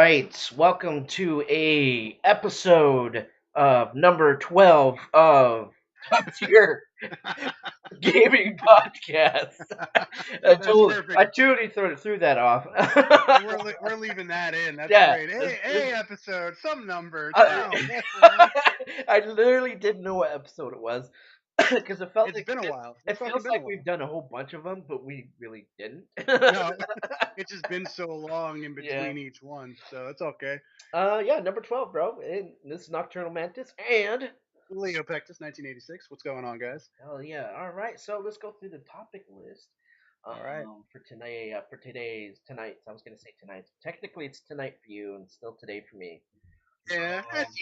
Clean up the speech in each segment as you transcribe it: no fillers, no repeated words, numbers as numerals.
right, welcome to a episode of number 12 of Top Tier Gaming Podcast. I That's totally, perfect. I totally threw that off. We're leaving that in. That's Yeah, great. Hey, episode, some number, I, 12. That's right. I literally didn't know what episode it was because It's been a while. it It's fucking feels been a like we've while. done a whole bunch of them, but we really didn't. No, it's just been so long in Yeah. between each one, so it's okay. Yeah, number 12, bro. And this is Nocturnal Mantis and Leo Pectus, 1986. What's going on, guys? hell yeah. All right, so let's go through the topic list. All right. For tonight, tonight. I was gonna say tonight. Technically, it's tonight for you, and still today for me. Yeah, that's Um,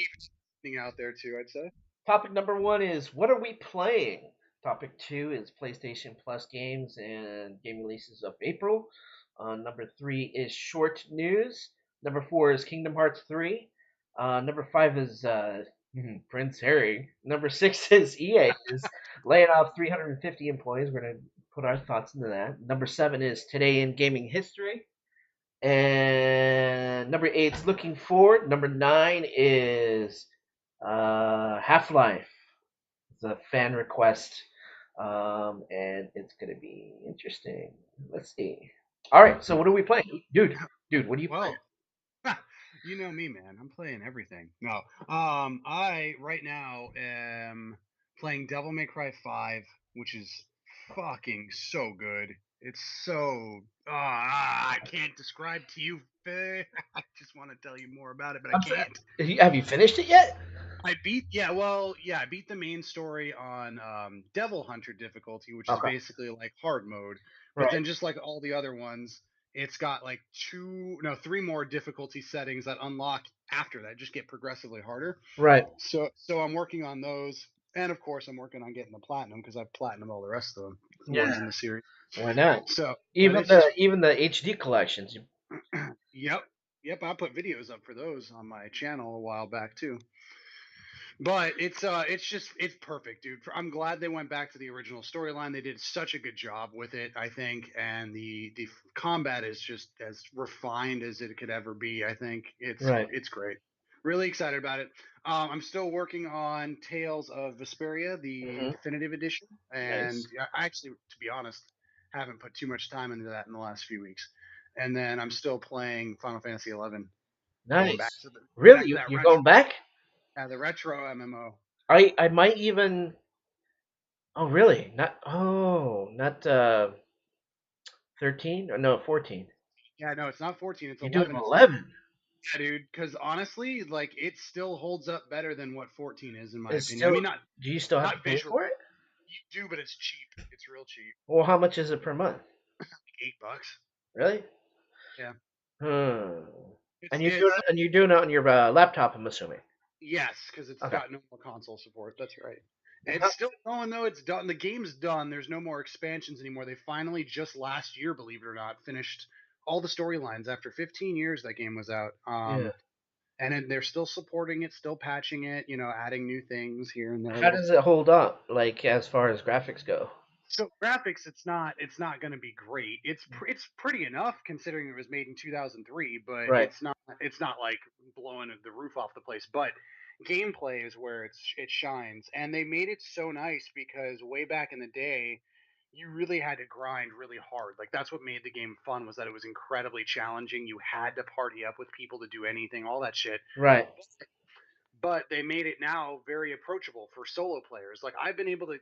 evening out there too, I'd say. Topic number one is what are we playing? Topic two is PlayStation Plus games and game releases of April. Number three is short news. Number four is Kingdom Hearts 3. Number five is Prince Harry. Number six is EA is laying off 350 employees. We're going to put our thoughts into that. Number seven is Today in Gaming History. And number eight is Looking Forward. Number nine is Half Life. It's a fan request, and it's gonna be interesting. Let's see. All right, so what are we playing, dude? Dude, what are you playing? Well, you know me, man. I'm playing everything. No, I right now am playing Devil May Cry 5, which is fucking so good. It's so I can't describe to you. I just want to tell you more about it, but I I'm can't. sorry. Have you finished it yet? I beat the main story on Devil Hunter difficulty, which is Okay. basically like hard mode. But Right. then just like all the other ones, it's got like three more difficulty settings that unlock after that, just get progressively harder. Right. So I'm working on those, and of course I'm working on getting the platinum because I've platinumed all the rest of them, the ones Yeah. in the series. Why not? So, but Even it's just the HD collections. yep, yep. I put videos up for those on my channel a while back too. But it's perfect, dude. I'm glad they went back to the original storyline. They did such a good job with it, I think, and the combat is just as refined as it could ever be. I think Right. it's great. Really excited about it. I'm still working on Tales of Vesperia, the Hmm. definitive edition, and Nice. I actually, to be honest, haven't put too much time into that in the last few weeks. And then I'm still playing Final Fantasy 11, going back Nice. to Really, that you're going retro, back? the retro MMO. I might even. Oh, really? Not 13 or no 14. Yeah, no, it's not 14, it's You're doing 11. It's 11. yeah, dude, because honestly, like it still holds up better than what 14 is, in my It's opinion. I still. mean, Do you still have to not pay visually. for it? You do, but it's cheap. It's real cheap. Well, how much is it per month? Like $8. Really? Yeah, Hmm. it's it's And you're doing it on your laptop, I'm assuming. yes, because it's Okay. got no more console support. That's right. Well, It's still going though. It's done. The game's done. There's no more expansions anymore. They finally just last year, believe it or not, finished all the storylines after 15 years that game was out. yeah. And then they're still supporting it, still patching it, adding new things here and there. How does it hold up, like as far as graphics go? So graphics, it's not going to be great. It's pretty enough considering it was made in 2003, but Right. it's not like blowing the roof off the place. But gameplay is where it shines, and they made it so nice because way back in the day, you really had to grind really hard. Like that's what made the game fun was that it was incredibly challenging. You had to party up with people to do anything, all that shit. Right. But they made it now very approachable for solo players. Like I've been able to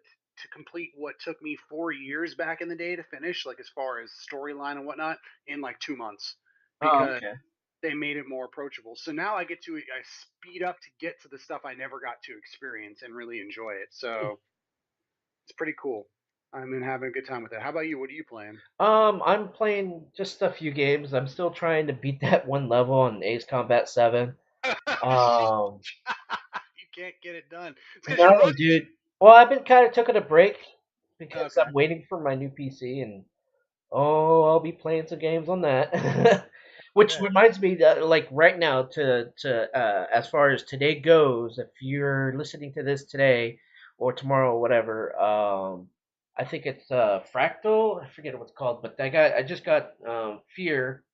complete what took me 4 years back in the day to finish, like as far as storyline and whatnot, in like 2 months Oh, because okay. they made it more approachable. So now I speed up to get to the stuff I never got to experience and really enjoy it. So it's pretty cool. I've been having a good time with it. How about you? What are you playing? I'm playing just a few games. I'm still trying to beat that one level on Ace Combat 7. Shit, Um, you can't get it done. It's because you're no, running. dude. Well, I've been kind of taking a break because Okay. I'm waiting for my new PC, and oh, I'll be playing some games on that. Which Yeah. reminds me that, like right now, as far as today goes, if you're listening to this today or tomorrow or whatever, I think it's Fractal. I forget what it's called, but I just got Fear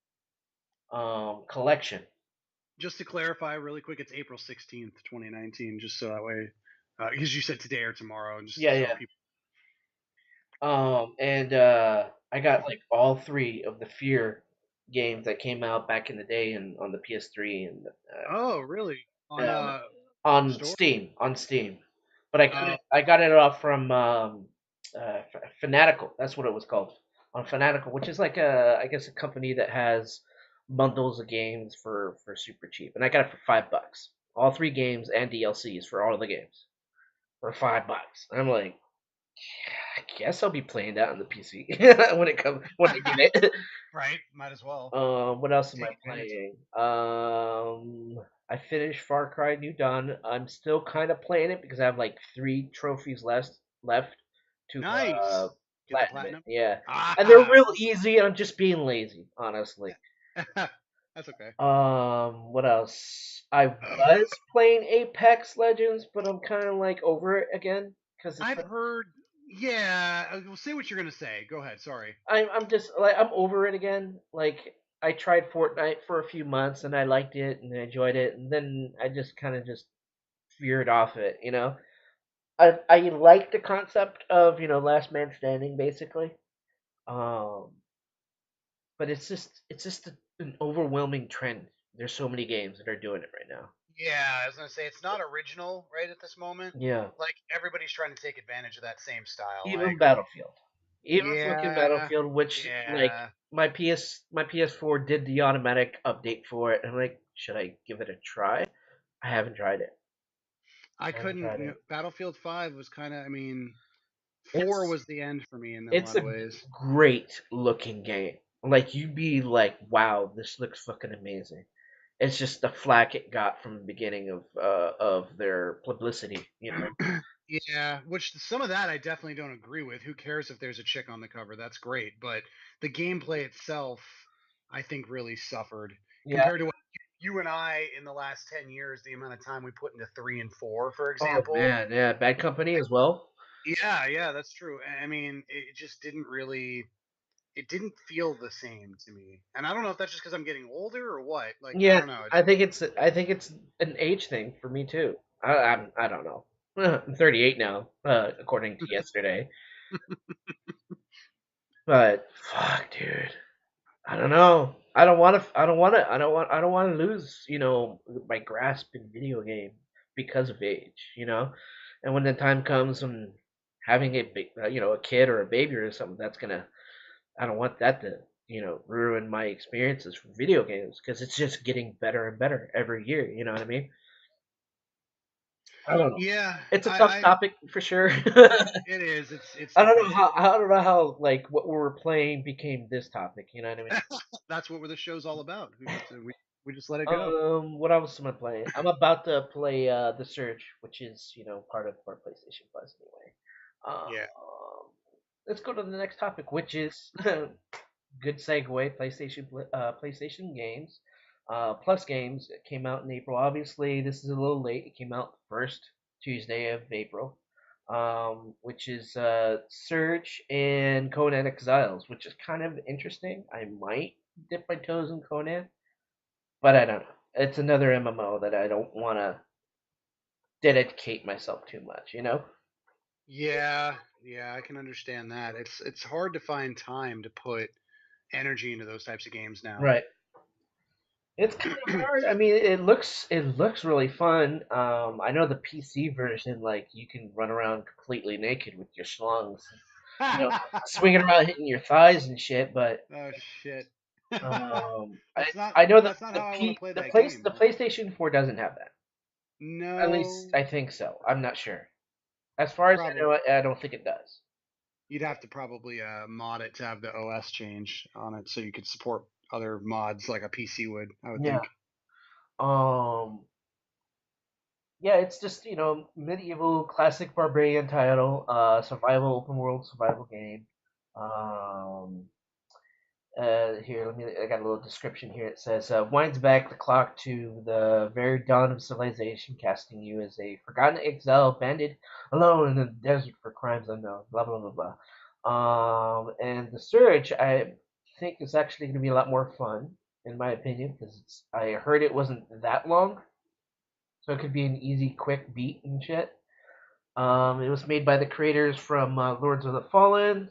collection. Just to clarify really quick, it's April 16th, 2019, just so that way, because you said today or tomorrow, and just Yeah, so yeah. people. And I got like all three of the Fear games that came out back in the day and on the PS3 and Oh, really? On on store? Steam. But Uh, I got it off from Fanatical. That's what it was called on Fanatical, which is like a I guess a company that has bundles of games for super cheap. And I got it for $5, all three games and DLCs for all of the games for $5. I'm like, I guess I'll be playing that on the PC when I get it. right. Might as well What else am I take advantage. playing? I finished Far Cry New Dawn. I'm still kind of playing it because I have like three trophies left to Nice. Get the platinum it. platinum. Yeah, and they're Ah, real awesome. easy. I'm just being lazy, honestly. That's okay. What else? I was playing Apex Legends, but I'm kind of like over it again because it's I've heard. Yeah, well, say what you're gonna say. Go ahead. Sorry. I'm just like I'm over it again. Like I tried Fortnite for a few months and I liked it and I enjoyed it, and then I just kind of just veered off it. I like the concept of last man standing basically, um, but it's just an overwhelming trend. There's so many games that are doing it right now. Yeah, I was gonna say it's not original right at this moment. Yeah, Like everybody's trying to take advantage of that same style. I even agree. Battlefield, even fucking Yeah, Battlefield, which like yeah. my PS4 did the automatic update for it, and I'm like, should I give it a try? I haven't tried it. I I haven't couldn't. tried it. Battlefield 5 was kind of. I mean, 4 It's was the end for me in a it's lot of a ways. great looking game. Like you'd be like, wow, this looks fucking amazing. It's just the flack it got from the beginning of their publicity. Yeah, which some of that I definitely don't agree with. Who cares if there's a chick on the cover? That's great, but the gameplay itself, I think, really suffered Yeah. compared to what you and I in the last 10 years, the amount of time we put into 3 and 4, for Oh example. man, yeah. Bad Company as well. Yeah, yeah, that's true. I mean, it just didn't really. It didn't feel the same to me, and I don't know if that's just because I'm getting older or what. Like, I Yeah, don't know. I think it's an age thing for me too. I don't know. I'm 38 now, according to yesterday. But fuck, dude. I don't know. I don't want to. I don't want to. I don't want. I don't want to lose. My grasp in video game because of age. And when the time comes when having a kid or a baby or something, that's gonna. I don't want that to ruin my experiences for video games because it's just getting better and better every year. You know what I mean? I don't know. Yeah, It's a tough I topic for sure. it is. It's I don't know definitely how. I don't know how like what we were playing became this topic. You know what I mean? that's what the show's all about. We just let it go. What else am I playing? I'm about to play The Surge, which is part of our PlayStation Plus anyway. Yeah. Let's go to the next topic, which is good segue. PlayStation games, Plus games came out in April. Obviously, this is a little late. It came out the first Tuesday of April, which is Surge and Conan Exiles, which is kind of interesting. I might dip my toes in Conan, but I don't know. It's another MMO that I don't want to dedicate myself too much. Yeah, yeah, I can understand that. It's hard to find time to put energy into those types of games now. Right. It's kind of hard. I mean, it looks really fun. I know the PC version, like you can run around completely naked with your schlongs, you know, swinging around hitting your thighs and shit. But Oh shit. I That's not I know that that's not the how I want to P play the that place game. the PlayStation 4 doesn't have that. At least No, I think so. I'm not sure. As far as I probably know, I don't think it does. you'd have to probably mod it to have the OS change on it so you could support other mods like a PC would, I would Yeah. think. Um. Yeah, it's just medieval classic barbarian title, survival open world survival game. Um, Here, I got a little description here. It says, winds back the clock to the very dawn of civilization, casting you as a forgotten exile, banded alone in the desert for crimes unknown. Blah blah blah blah. And the Surge, I think, is actually going to be a lot more fun. in my opinion, because I heard it wasn't that long, so it could be an easy, quick beat and shit. It was made by the creators from Lords of the Fallen.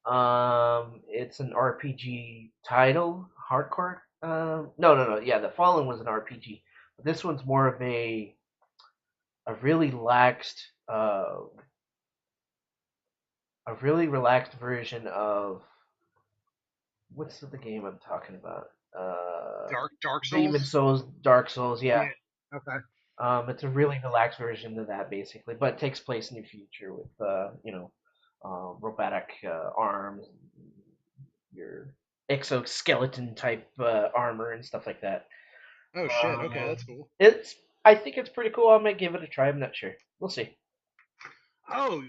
It's an RPG title, hardcore. No. Yeah, the Fallen was an RPG, but this one's more of a really relaxed, a really relaxed version of what's the game I'm talking about? Dark Demon Souls. Souls, Dark Souls. Yeah. Yeah. Okay. It's a really relaxed version of that, basically, but it takes place in the future with, robotic arms, your exoskeleton type armor and stuff like that. Oh shit. Okay, Um, that's cool. it's, I think it's pretty cool. I might give it a try. I'm not sure. We'll see. Oh,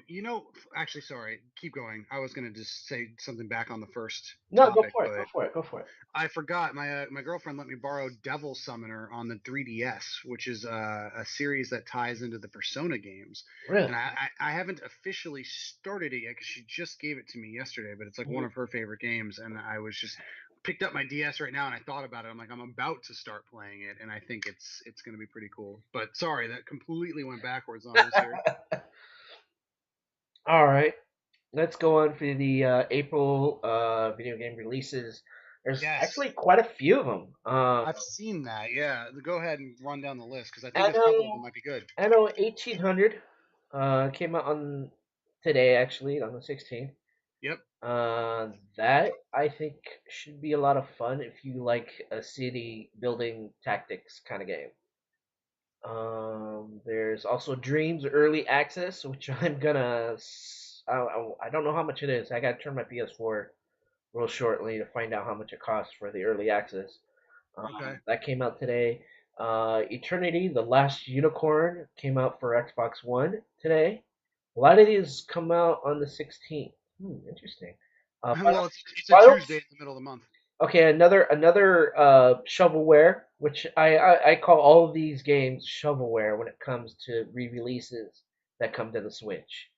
actually, sorry. Keep going. I was gonna just say something back on the first No, go topic, for it. Go but for it. Go for it. I forgot. My girlfriend let me borrow Devil Summoner on the 3DS, which is a series that ties into the Persona games. Really? And I haven't officially started it yet because she just gave it to me yesterday. But it's like one Mhm. of her favorite games, and I was just picked up my DS right now, and I thought about it. I'm like, I'm about to start playing it, and I think it's going to be pretty cool. But sorry, that completely went backwards on us here. All right. Let's go on for the April video game releases. There's Yes, actually quite a few of them. I've seen that. Yeah, go ahead and run down the list because I think a couple of them Anno might be good. Anno 1800 came out on today, actually, on the 16th. Yep. That I think should be a lot of fun if you like a city building tactics kind of game. There's also Dreams Early Access, which I'm gonna. I don't know how much it is. I gotta turn my PS4 real shortly to find out how much it costs for the early access. Okay. That came out today. Eternity, The Last Unicorn came out for Xbox One today. A lot of these come out on the 16th. Interesting. Well, it's a Final, Tuesday in the middle of the month. okay, another shovelware, which I call all of these games shovelware when it comes to re-releases that come to the Switch.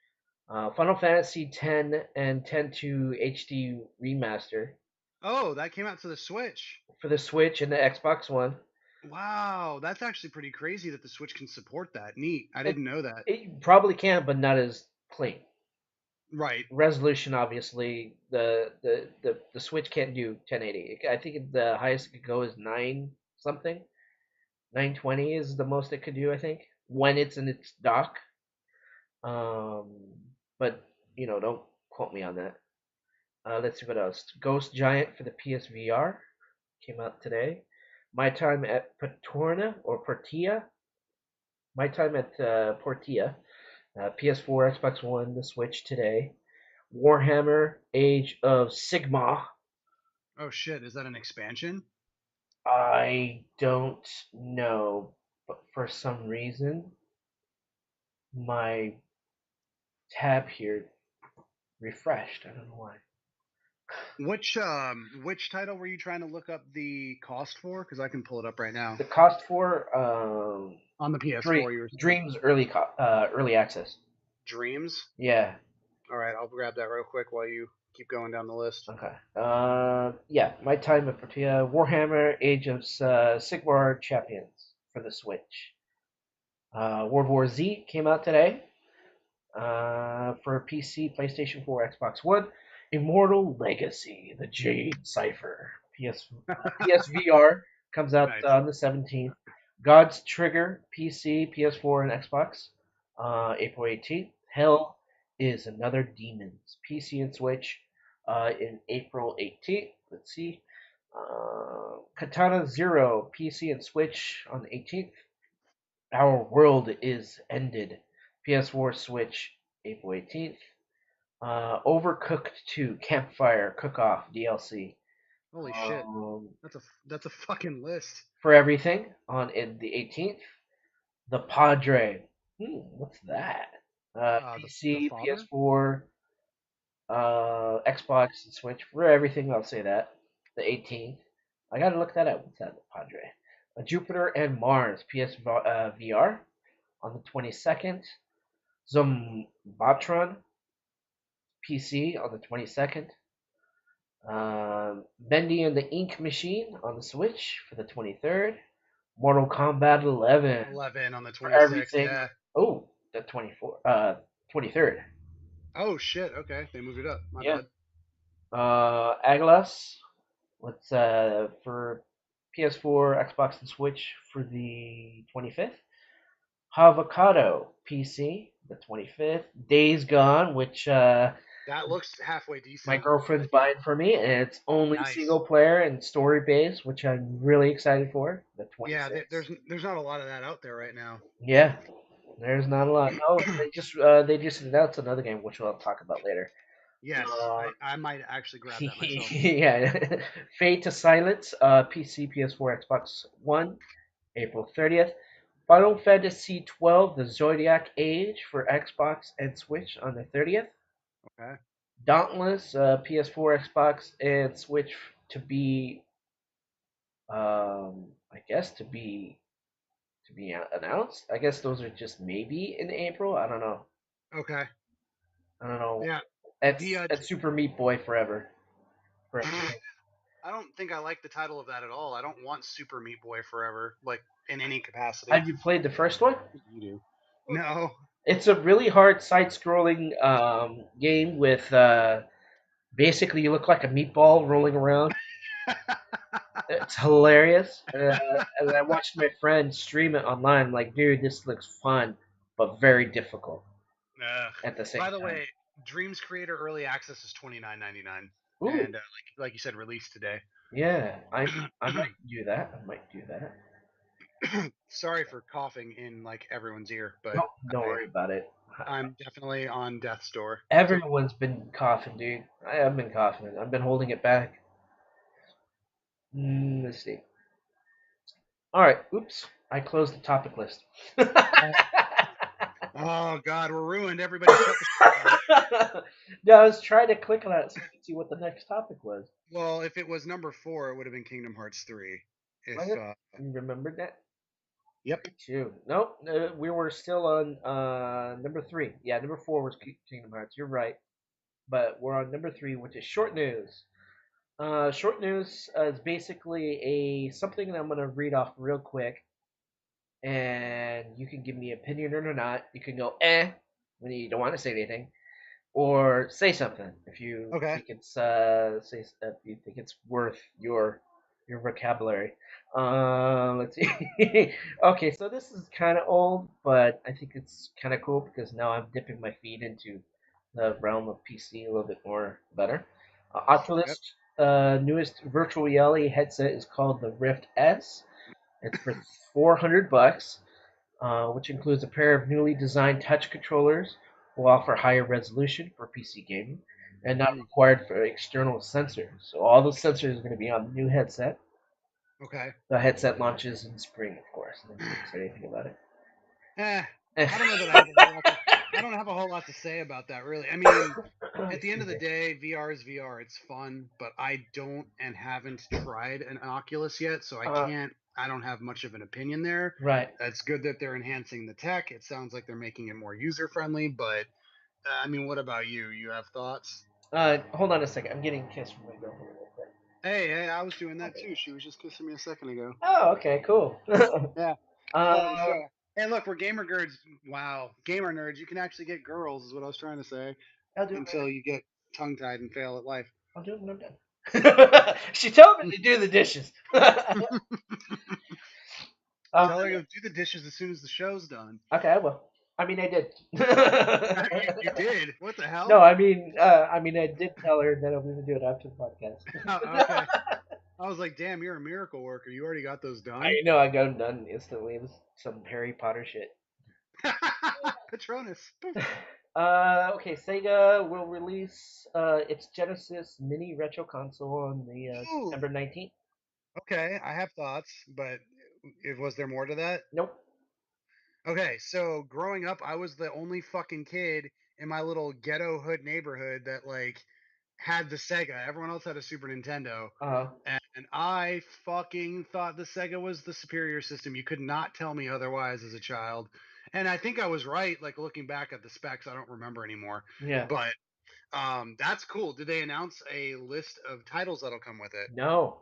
Final Fantasy X and 10 HD remaster Oh, that came out to the Switch. for the Switch and the Xbox One. Wow, that's actually pretty crazy that the Switch can support that. Neat. I It didn't know that. it probably can, but not as clean. Right. Resolution, obviously, the Switch can't do 1080. I think the highest it could go is nine something. 920 is the most it could do, I think, when it's in its dock. Um, but don't quote me on that. Let's see what else. Ghost Giant for the PSVR came out today. My Time at Patorna or Portia. My Time at Portia. PS4, Xbox One, the Switch today. Warhammer Age of Sigma. Oh shit, is that an expansion? I don't know, but for some reason my tab here refreshed. I don't know why. Which title were you trying to look up the cost for? Because I can pull it up right now. The cost for On the PS4 you were saying. Dreams early access. Dreams? Yeah. All right, I'll grab that real quick while you keep going down the list. Okay. Yeah. My Time at Portia. Warhammer Age of Sigmar Champions for the Switch. World War Z came out today. For PC, PlayStation 4, Xbox One. Immortal Legacy, The Jade Cipher, PSVR comes out Nice. on the 17th. God's Trigger, PC, PS4, and Xbox, April 18th. Hell is Another Demons, PC and Switch, in April 18th. Let's see. Katana Zero, PC and Switch on the 18th. Our World is Ended, PS4, Switch, April 18th. Overcooked 2 Campfire Cook-Off DLC, Holy shit. um, That's a fucking list. for everything on the 18th. The Padre. What's that? The PC, father? PS4, Xbox, and Switch. For everything, I'll say that. The 18th. I gotta look that up. What's that? The Padre. Jupiter and Mars VR on the 22nd. Zombatron PC on the 22nd. Bendy and the Ink Machine on the Switch for the 23rd. Mortal Kombat 11 11 on the for 26th. everything. Yeah. Oh, the 23rd. Oh shit. Okay, they moved it up. My Yeah. bad. Aglas. What's for PS4, Xbox, and Switch for the 25th. Avocado PC, the 25th. Days Gone, which That looks halfway my decent. girlfriend's buying for me, and it's only Nice. single player and story based, which I'm really excited for. The Yeah, 26th. there's not a lot of that out there right now. Yeah, there's not a lot. Oh, they just announced another game, which we'll talk about later. Yes, Uh, I might actually grab that myself. yeah, Fade to Silence, PC, PS4, Xbox One, April 30th. Final Fantasy 12, The Zodiac Age for Xbox and Switch on the 30th. Okay. Dauntless, PS4, Xbox, and Switch to be, I guess to be announced. I guess those are just maybe in April. I don't know. Okay. I don't know. Yeah. The It's Super Meat Boy forever. For everything. I don't think I like the title of that at all. I don't want Super Meat Boy forever, like in any capacity. Have you played the first one? You do. No. It's a really hard side-scrolling game with basically you look like a meatball rolling around. It's hilarious. And I watched my friend stream it online. I'm like, dude, this looks fun, but very difficult Ugh. at the same By the time. way, Dreams Creator Early Access is $29.99, Ooh, and like you said, released today. yeah, I might do that. I might do that. Sorry for coughing in like everyone's ear, but Don't worry about it. I'm definitely on death's door. So Everyone's been coughing, dude. I have been coughing. I've been holding it back. Let's see. All right. Oops. I closed the topic list. oh god, we're ruined. Everybody shut the off. No, I was trying to click on it so I could see what the next topic was. Well, if it was number 4, it would have been Kingdom Hearts 3. If Was it? You remembered that? yep. Two. Nope. We were still on number three. Yeah, number four was Kingdom Hearts. You're right. But we're on number three, which is short news. Short news is basically a something that I'm gonna read off real quick, and you can give me opinion or not. You can go when you don't want to say anything, or say something if you Okay. think it's say if you think it's worth your vocabulary. Let's see. Okay, so this is kind of old, but I think it's kind of cool because now I'm dipping my feet into the realm of PC a little bit more better. Yep. Oculus newest virtual reality headset is called the Rift S. It's for $400, which includes a pair of newly designed touch controllers, will offer higher resolution for PC gaming and not Mm, required for external sensors. So all those sensors are going to be on the new headset. okay. The headset launches in spring, of course. I didn't say anything about Eh, it. I don't know that I have a whole lot to. I don't have a whole lot to say about that, really. I mean, at the end Excuse of the me. day, VR is VR. It's fun, but I don't and haven't tried an Oculus yet, so I Uh, can't. I don't have much of an opinion there. right. It's good that they're enhancing the tech. It sounds like they're making it more user friendly, but I mean, what about you? You have thoughts? Hold on a second. I'm getting a kiss from my girlfriend real quick. Hey, I was doing that too. She was just kissing me a second ago. Oh, okay, cool. Yeah. uh, So, hey, look, we're gamer nerds. Wow, gamer nerds. You can actually get girls, is what I was trying to say. I'll do it Until you get tongue tied and fail at life. I'll do it when I'm done. She told me to do the dishes. um, Tell her to do the dishes as soon as the show's done. okay, I will. I mean, I did. You did. What the No, hell? I mean, I did tell her that I'm going to do it after the podcast. Okay. I was like, damn, you're a miracle worker. You already got those I done. know I got them done instantly. It was some Harry Potter shit. Patronus. Okay, Sega will release its Genesis Mini Retro Console on the Ooh. September 19th. Okay, I have thoughts, but was there more to that? Nope. Okay, so growing up, I was the only fucking kid in my little ghetto hood neighborhood that like had the Sega. Everyone else had a Super Nintendo. Uh, And I fucking thought the Sega was the superior system. You could not tell me otherwise as a child. And I think I was right, like looking back at the specs, I don't remember anymore. yeah. But That's cool. Did they announce a list of titles that'll come with it? No,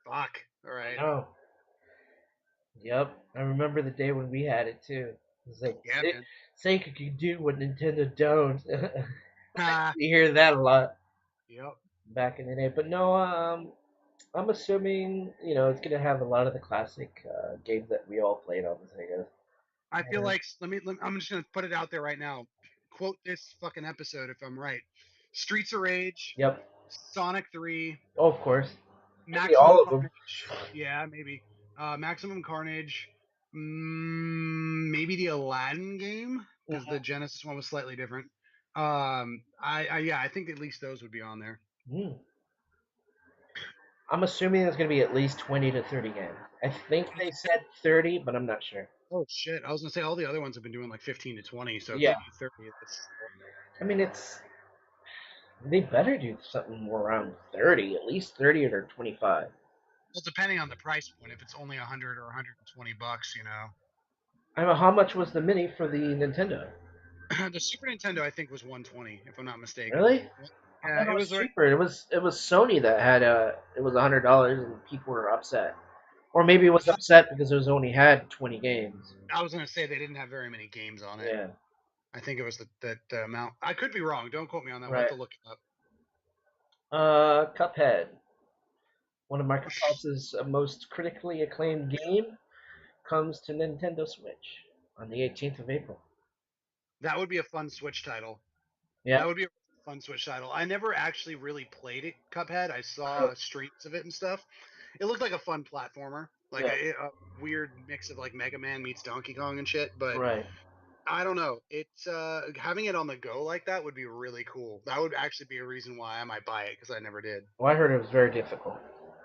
Fuck. All I right. know. Yep, I remember the day when we had it too. It's like Yeah, man. Sega can do what Nintendo don't. Ah, You hear that a lot yep. back in the day, but no, I'm assuming it's gonna have a lot of the classic games that we all played on the Sega. I feel like I'm just gonna put it out there right now. Quote this fucking episode if I'm right. Streets of Rage, Yep. Sonic 3, Oh, of course. Maybe Maximum all of them. Carnage. Yeah, maybe. Maximum Carnage. Maybe the Aladdin game because the Genesis one was slightly different. Yeah, I think at least those would be on there. Mm. I'm assuming there's going to be at least 20 to 30 games. I think they said 30, but I'm not sure. Oh shit! I was gonna say all the other ones have been doing like 15 to 20, so if they Yeah. do 30, that's I mean, they better do something more around 30, at least 30 or 25. well depending on the price point. If it's only 100 or 120 bucks, I don't know how much was the mini for the Nintendo. the Super Nintendo I think was 120 if I'm not mistaken. Really? I Yeah, thought it it was was right. cheaper. It was Sony that had it was $100 and people were upset. Or maybe it was upset because it was only had 20 games. I was gonna say they didn't have very many games on it. Yeah. I think it was the amount. I could be wrong. Don't quote me on that. We'll have Right. to look it up. Cuphead, one of Microsoft's most critically acclaimed game, comes to Nintendo Switch on the 18th of April. That would be a fun Switch title. Yeah. That would be a fun Switch title. I never actually really played it, Cuphead. I saw streams of it and stuff. It looked like a fun platformer, like Yeah. a weird mix of like Mega Man meets Donkey Kong and shit. But Right. I don't know. It's having it on the go like that would be really cool. That would actually be a reason why I might buy it because I never did. Well, I heard it was very difficult,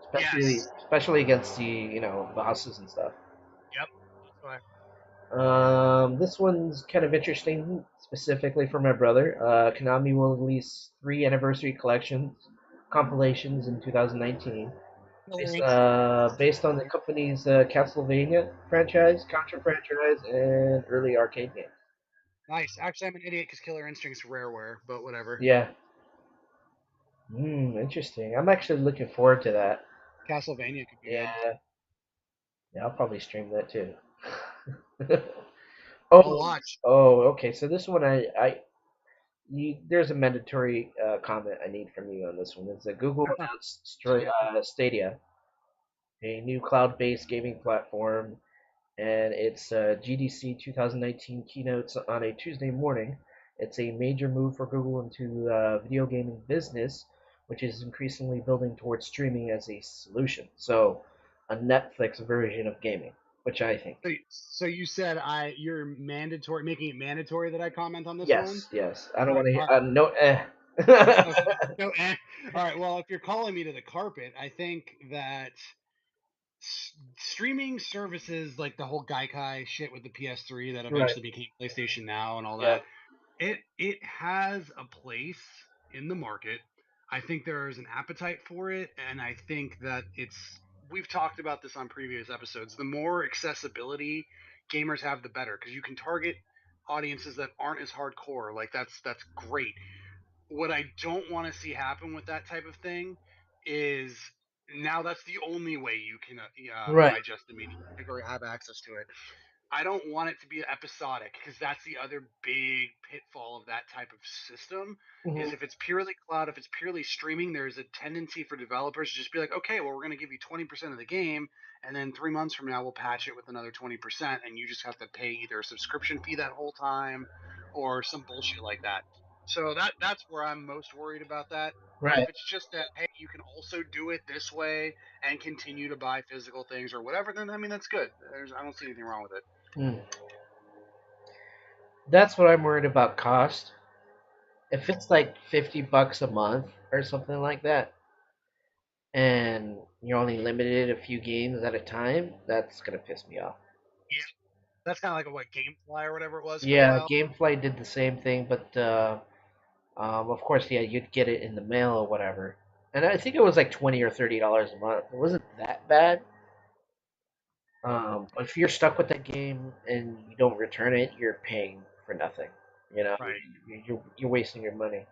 especially Yes. especially against the bosses and stuff. Yep. That's why. This one's kind of interesting, specifically for my brother. Konami will release 3 anniversary collections, compilations in 2019, based on the company's Castlevania franchise, Contra franchise, and early arcade games. Nice. Actually, I'm an idiot because Killer Instinct's rareware, but whatever. Yeah. Interesting. I'm actually looking forward to that. Castlevania could be good. Yeah. Yeah, I'll probably stream that too. I'll oh, watch. okay. So this one, there's a mandatory comment I need from you on this one. It's a Google announced Stadia, a new cloud-based gaming platform, and it's GDC 2019 keynotes on a Tuesday morning. It's a major move for Google into video gaming business, which is increasingly building towards streaming as a solution. So, a Netflix version of gaming, which I think. So you said you're mandatory making it mandatory that I comment on this one. Yes, yes. I don't All right, want to all hear. right. No, Okay. So, all right. Well, if you're calling me to the carpet, I think that streaming services like the whole Gaikai shit with the PS3 that right. eventually became PlayStation Now and all Yeah. that, it has a place in the market. I think there is an appetite for it, and I think that we've talked about this on previous episodes. The more accessibility gamers have, the better, because you can target audiences that aren't as hardcore. Like that's great. What I don't want to see happen with that type of thing is now that's the only way you can Right. digest the media or have access to it. I don't want it to be episodic because that's the other big pitfall of that type of system is Hmm. if it's purely cloud, if it's purely streaming, there's a tendency for developers to just be like, okay, well, we're going to give you 20% of the game, and then 3 months from now, we'll patch it with another 20%, and you just have to pay either a subscription fee that whole time or some bullshit like that. So that's where I'm most worried about that. But Right. if it's just that, hey, you can also do it this way and continue to buy physical things or whatever, then I mean that's good. I don't see anything wrong with it. Mm. That's what I'm worried about cost. If it's like $50 a month or something like that, and you're only limited a few games at a time, that's gonna piss me off. That's kind of like a what GameFly or whatever it was for a Yeah, while. GameFly did the same thing, but of course, yeah, you'd get it in the mail or whatever. And I think it was like $20 or $30 a month. It wasn't that bad. But if you're stuck with that game and you don't return it, you're paying for nothing. You know, Right. you're wasting your money.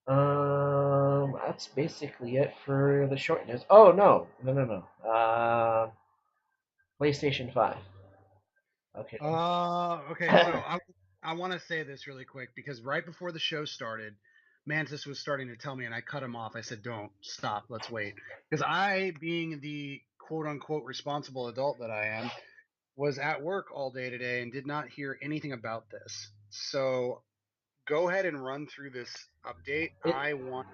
That's basically it for the short news. Oh no, no, no, no. PlayStation 5. Okay. Okay. So I want to say this really quick because right before the show started, Mantis was starting to tell me, and I cut him off. I said, "Don't stop. Let's wait." Because I, being the quote unquote responsible adult that I am, was at work all day today and did not hear anything about this. So go ahead and run through this update. it I want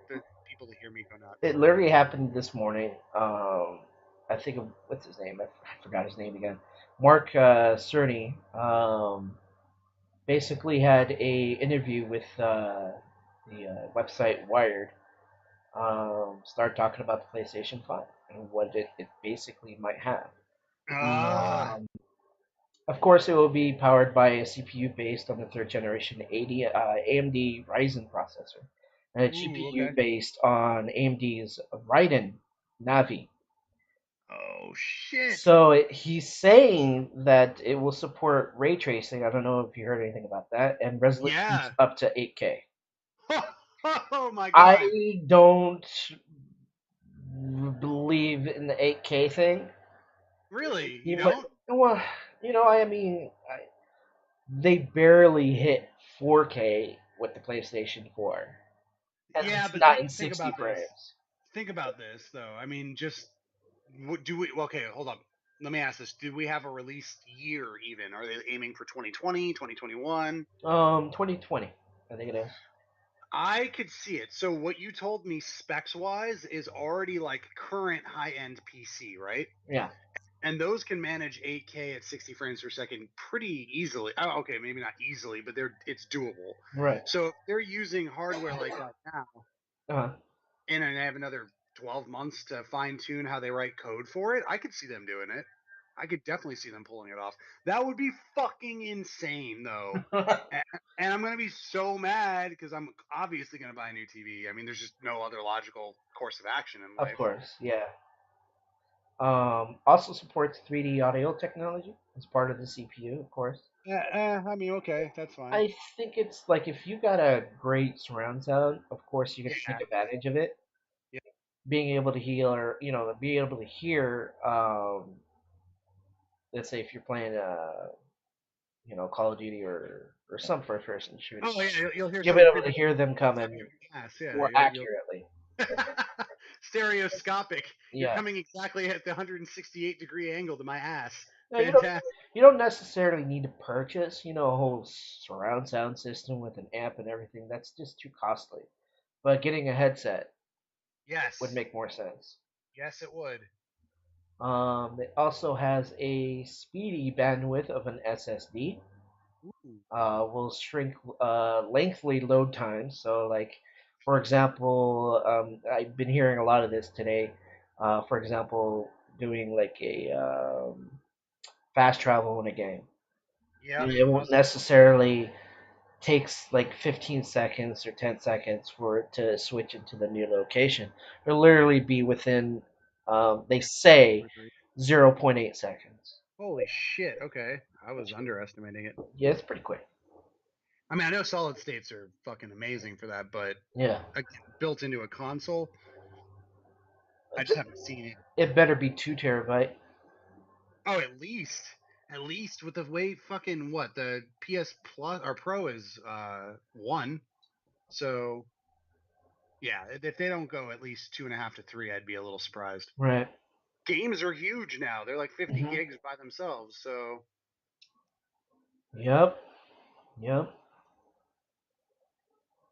the people to hear me go it nuts. literally happened this morning. I think of what's his name? I forgot his name again. Mark Cerny. Basically had a interview with the website Wired. Start talking about the PlayStation 5 and what it basically might have. Ah, Um, of course, it will be powered by a CPU based on the third generation AMD Ryzen processor and a GPU okay. based on AMD's Radeon Navi. Oh shit. So he's saying that it will support ray tracing. I don't know if you heard anything about that, and resolutions Yeah. up to 8K. Oh my god. I don't believe in the 8K thing. Really? You You might, don't? well, I mean, they barely hit 4K with the PlayStation 4, and Yeah, it's but not in think 60 about this. frames. Think about this though. I mean, just do we? Well, okay, hold on. Let me ask this: do we have a release year even? Are they aiming for 2020, 2021? 2020, I think it is. I could see it. So what you told me specs wise is already like current high end PC, right? Yeah, And those can manage 8K at 60 frames per second pretty easily. Oh, okay, maybe not easily, but it's doable. right. So if they're using hardware like that now, Uh, and I have another 12 months to fine tune how they write code for it, I could see them doing it. I could definitely see them pulling it off. That would be fucking insane, though. And I'm gonna be so mad because I'm obviously gonna buy a new TV. I mean, there's just no other logical course of action in of life. course, yeah. Also supports 3D audio technology as part of the CPU, of course. Yeah, I mean, okay, that's fine. I think it's like if you got a great surround sound, of course you're gonna Yeah, take advantage of it. yeah. Being able to hear, being able to hear, let's say if you're playing, Call of Duty or some first-person shooter, Oh yeah, you'll hear you'll be someone able to creeping hear them up coming your ass. Yeah, more you'll accurately. stereoscopic. You're Yeah. coming exactly at the 168-degree angle to my ass. No, Fantastic. you don't necessarily need to purchase, a whole surround sound system with an amp and everything. That's just too costly. But getting a headset would Yes, make more sense. yes, it would. It also has a speedy bandwidth of an SSD. Ooh. Will shrink lengthy load times. So, like, for example, I've been hearing a lot of this today. For example, doing like a fast travel in a game. Yep. It I won't was. necessarily takes like 15 seconds or 10 seconds for it to switch into the new location. It'll literally be within, they say, zero point 0.8 seconds. Holy shit. Okay, I was underestimating it. Yeah, it's pretty quick. I mean, I know solid states are fucking amazing for that, but Yeah. again, built into a console, I just haven't seen it. It better be 2 terabyte. Oh, at least with the way fucking what the PS Plus or Pro is one. So yeah, if they don't go at least 2.5 to 3, I'd be a little surprised. Right. Games are huge now; they're like 50 Hmm. gigs by themselves. So Yep. Yep.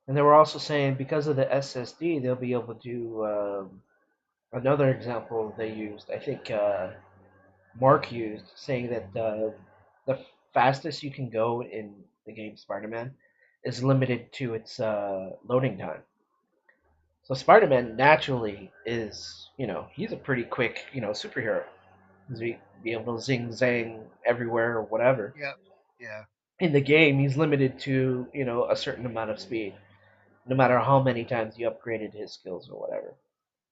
And they were also saying because of the SSD, they'll be able to. Another example they used, I think Mark used, saying that the fastest you can go in the game Spider-Man is limited to its loading time. So Spider-Man naturally is, he's a pretty quick, superhero. He's be able to zing zang everywhere or whatever. yeah, yeah, In the game, he's limited to, a certain amount of speed, no matter how many times you upgraded his skills or whatever.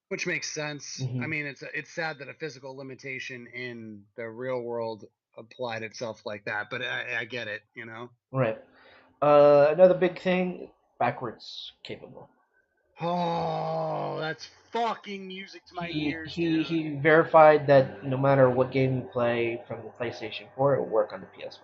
which makes sense. I Hmm. mean, it's sad that a physical limitation in the real world applied itself like that, but I get it. Right. Another big thing, backwards capable. Oh, that's fucking music to my ears, dude. He verified that no matter what game you play from the PlayStation 4, it will work on the PS5.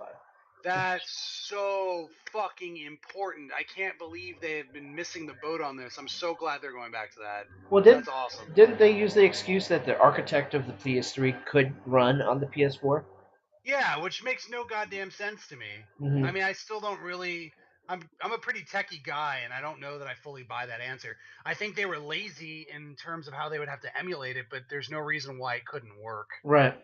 That's so fucking important. I can't believe they have been missing the boat on this. I'm so glad they're going back to that. Well, That's awesome. didn't they use the excuse that the architect of the PS3 could run on the PS4? Yeah, which makes no goddamn sense to me. I Mm-hmm. mean, I still don't really. I'm a pretty techie guy, and I don't know that I fully buy that answer. I think they were lazy in terms of how they would have to emulate it, but there's no reason why it couldn't work. Right.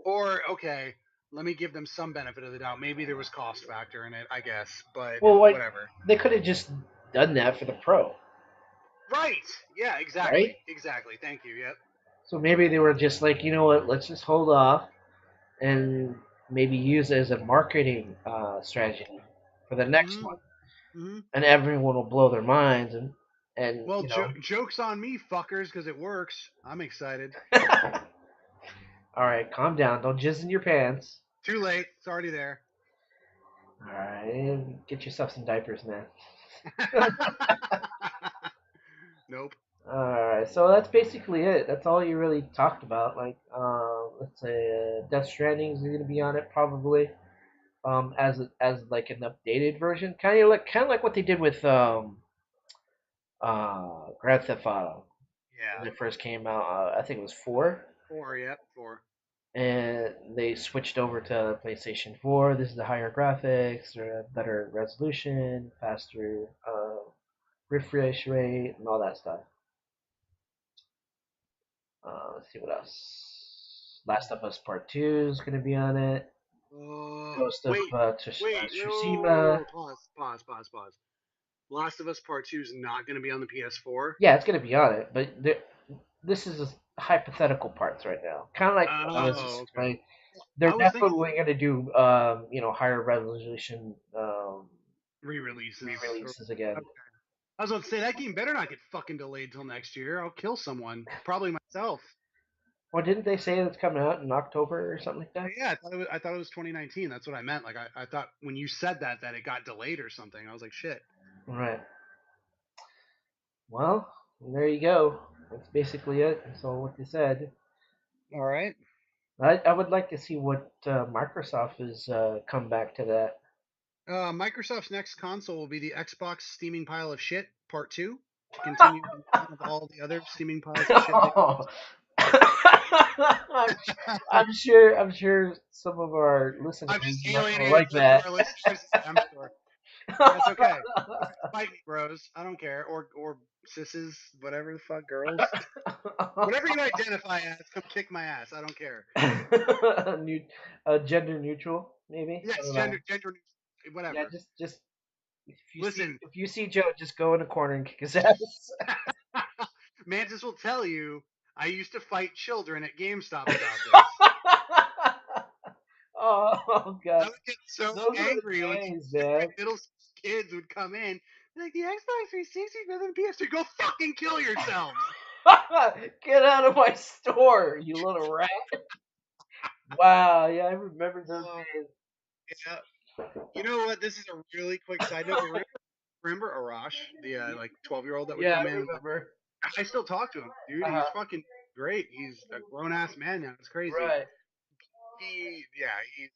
Or okay, let me give them some benefit of the doubt. Maybe there was cost factor in it, I guess, but Well, like whatever. they could have just done that for the Pro, Right? Yeah, right? exactly, exactly. Thank you. Yep. So maybe they were just like, you know what? Let's just hold off and maybe use it as a marketing strategy for the next Hmm. one, Hmm. and everyone will blow their minds and Well, jokes on me, fuckers, because it works. I'm excited. All right, calm down. Don't jizz in your pants. Too late. It's already there. All right, get yourself some diapers, man. Nope. All right, so that's basically it. That's all you really talked about. Like, let's say Death Stranding is going to be on it probably, as like an updated version, kind of like what they did with Grand Theft Auto Yeah. when it first came out. I think it was 4, Four. Yep. Four. and they switched over to PlayStation 4. This is the higher graphics, or better resolution, faster refresh rate, and all that stuff. Let's see what else. Last of Us Part 2 is going to be on it. Ghost of Wait. Wait. Wait. Tsushima. Pause. Pause. Pause. Pause. Last of Us Part Two is not going to be on the PS4. Yeah, it's going to be on it, but this is just hypothetical parts right now. Kind of like what I was just Oh, okay. explaining. They're I was thinking definitely going to do, higher resolution re-releases. re-releases again. I was about to say that game better not get fucking delayed till next year. I'll kill someone, probably myself. Well, didn't they say it's coming out in October or something like that? Yeah, I thought it was 2019. That's what I meant. Like I thought when you said that it got delayed or something. I was like, shit. Right. Well, there you go. That's basically it. So what they said. All right. I would like to see what Microsoft is come back to that. Microsoft's next console will be the Xbox Steaming Pile of Shit Part Two to continue the line of all the other steaming piles of shit they I'm sure some of our listeners I'm just are not gonna alienating like some of that. our listeners. I'm sure. That's okay. Fight me, bros. I don't care. Or sisses, whatever the fuck, girls. Whatever you identify as, come kick my ass. I don't care. New, gender neutral, maybe. I Yes, don't know. gender, Yeah, whatever. just Listen, if you see Joe, just go in a corner and kick his ass. Mantis will tell you I used to fight children at GameStop about this. Oh I god, would get so those were the angry when these days, stupid man. middle kids would come in. Like the Xbox 360 is better than PS3. Go fucking kill yourselves. Get out of my store, you little rat. Wow, yeah, I remember those Oh, days. yeah. You know what? This is a really quick side note, but remember Arash, the like 12-year-old that would Yeah, come I in? remember. I still talk to him, dude. He's Uh-huh. fucking great. He's a grown ass man now. It's crazy. Right. Yeah, he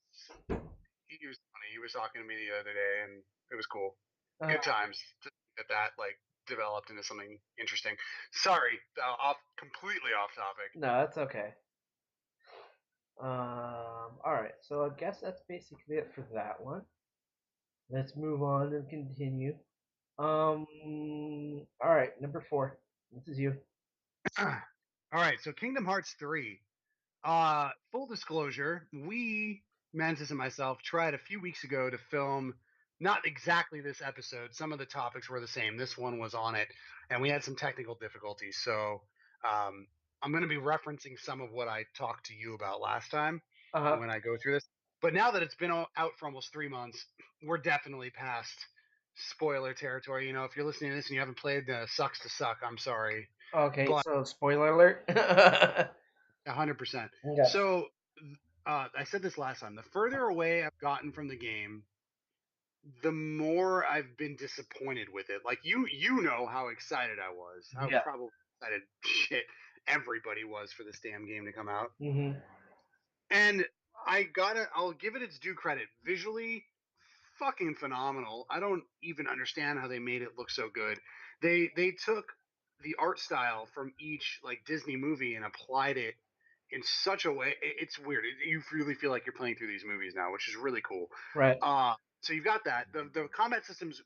was funny. He was talking to me the other day, and it was cool. Uh, Good times to that like developed into something interesting. Sorry, off completely off topic. no, that's okay. All right. So I guess that's basically it for that one. Let's move on and continue. All right, number 4. This is you. All right, so Kingdom Hearts 3. Full disclosure, we, Mantis and myself, tried a few weeks ago to film not exactly this episode. Some of the topics were the same. This one was on it, and we had some technical difficulties. So um, I'm going to be referencing some of what I talked to you about last time Uh huh. when I go through this. But now that it's been out for almost 3 months, we're definitely past spoiler territory. You know, if you're listening to this and you haven't played Sucks to Suck, I'm sorry. Okay, But so spoiler alert. 100%. Okay. So I said this last time. The further away I've gotten from the game, the more I've been disappointed with it. Like you know how excited I was. How Yeah. probably excited shit everybody was for this damn game to come out. Hmm. And I'll give it its due credit. Visually, fucking phenomenal. I don't even understand how they made it look so good. They took the art style from each like Disney movie and applied it in such a way. It's weird. You really feel like you're playing through these movies now, which is really cool. Right. So you've got that. The combat systems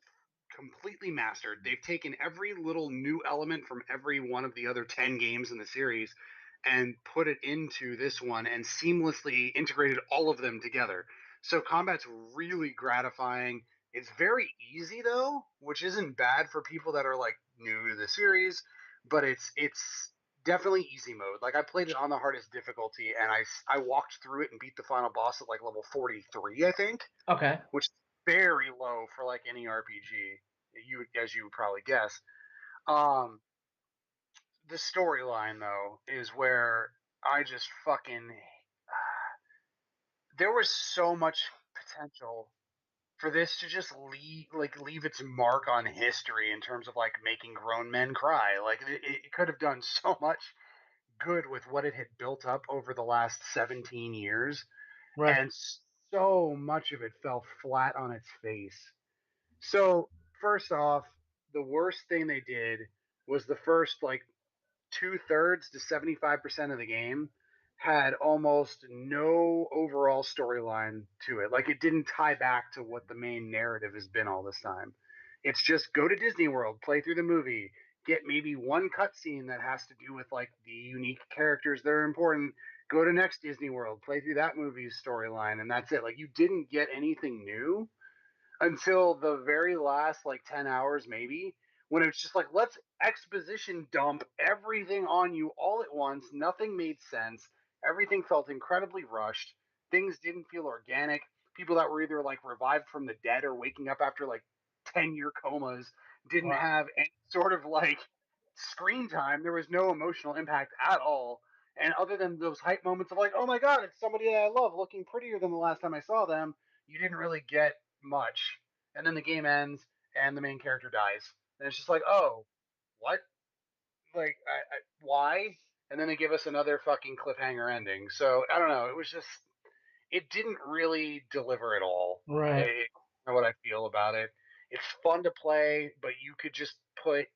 completely mastered. They've taken every little new element from every one of the other 10 games in the series and put it into this one and seamlessly integrated all of them together. So combat's really gratifying. It's very easy though, which isn't bad for people that are like new to the series, but it's definitely easy mode. Like I played it on the hardest difficulty and I walked through it and beat the final boss at like level 43, I think, Okay. which is very low for like any RPG. You as you would probably guess. Um, the storyline though is where I just fucking there was so much potential for this to just leave its mark on history in terms of like making grown men cry. Like it could have done so much good with what it had built up over the last 17 years, Right. and so much of it fell flat on its face. So first off, the worst thing they did was the first like 2/3 to 75% of the game had almost no overall storyline to it. Like it didn't tie back to what the main narrative has been all this time. It's just go to Disney World, play through the movie, get maybe one cutscene that has to do with like the unique characters that are important. Go to next Disney World, play through that movie's storyline, and that's it. Like you didn't get anything new until the very last like 10 hours maybe, when it's just like let's exposition dump everything on you all at once. Nothing made sense. Everything felt incredibly rushed. Things didn't feel organic. People that were either like revived from the dead or waking up after like 10-year comas didn't Wow. have any sort of like screen time. There was no emotional impact at all. And other than those hype moments of like, oh my god, it's somebody that I love looking prettier than the last time I saw them, you didn't really get much. And then the game ends and the main character dies. And it's just like, oh, what? Like, why? And then they give us another fucking cliffhanger ending. So I don't know. It was just, it didn't really deliver at all. Right. It, what I feel about it. It's fun to play, but you could just put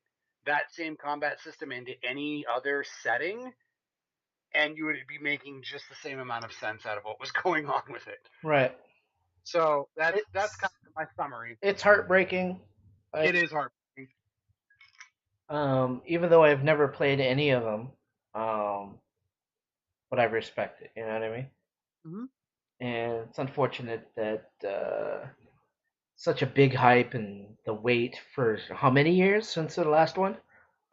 that same combat system into any other setting, and you would be making just the same amount of sense out of what was going on with it. Right. So that's kind It's of my summary. it's heartbreaking. I It is heartbreaking. even though I've never played any of them, um, but I respect it. You know what I mean? Mm-hmm. And it's unfortunate that such a big hype and the wait for how many years since the last one?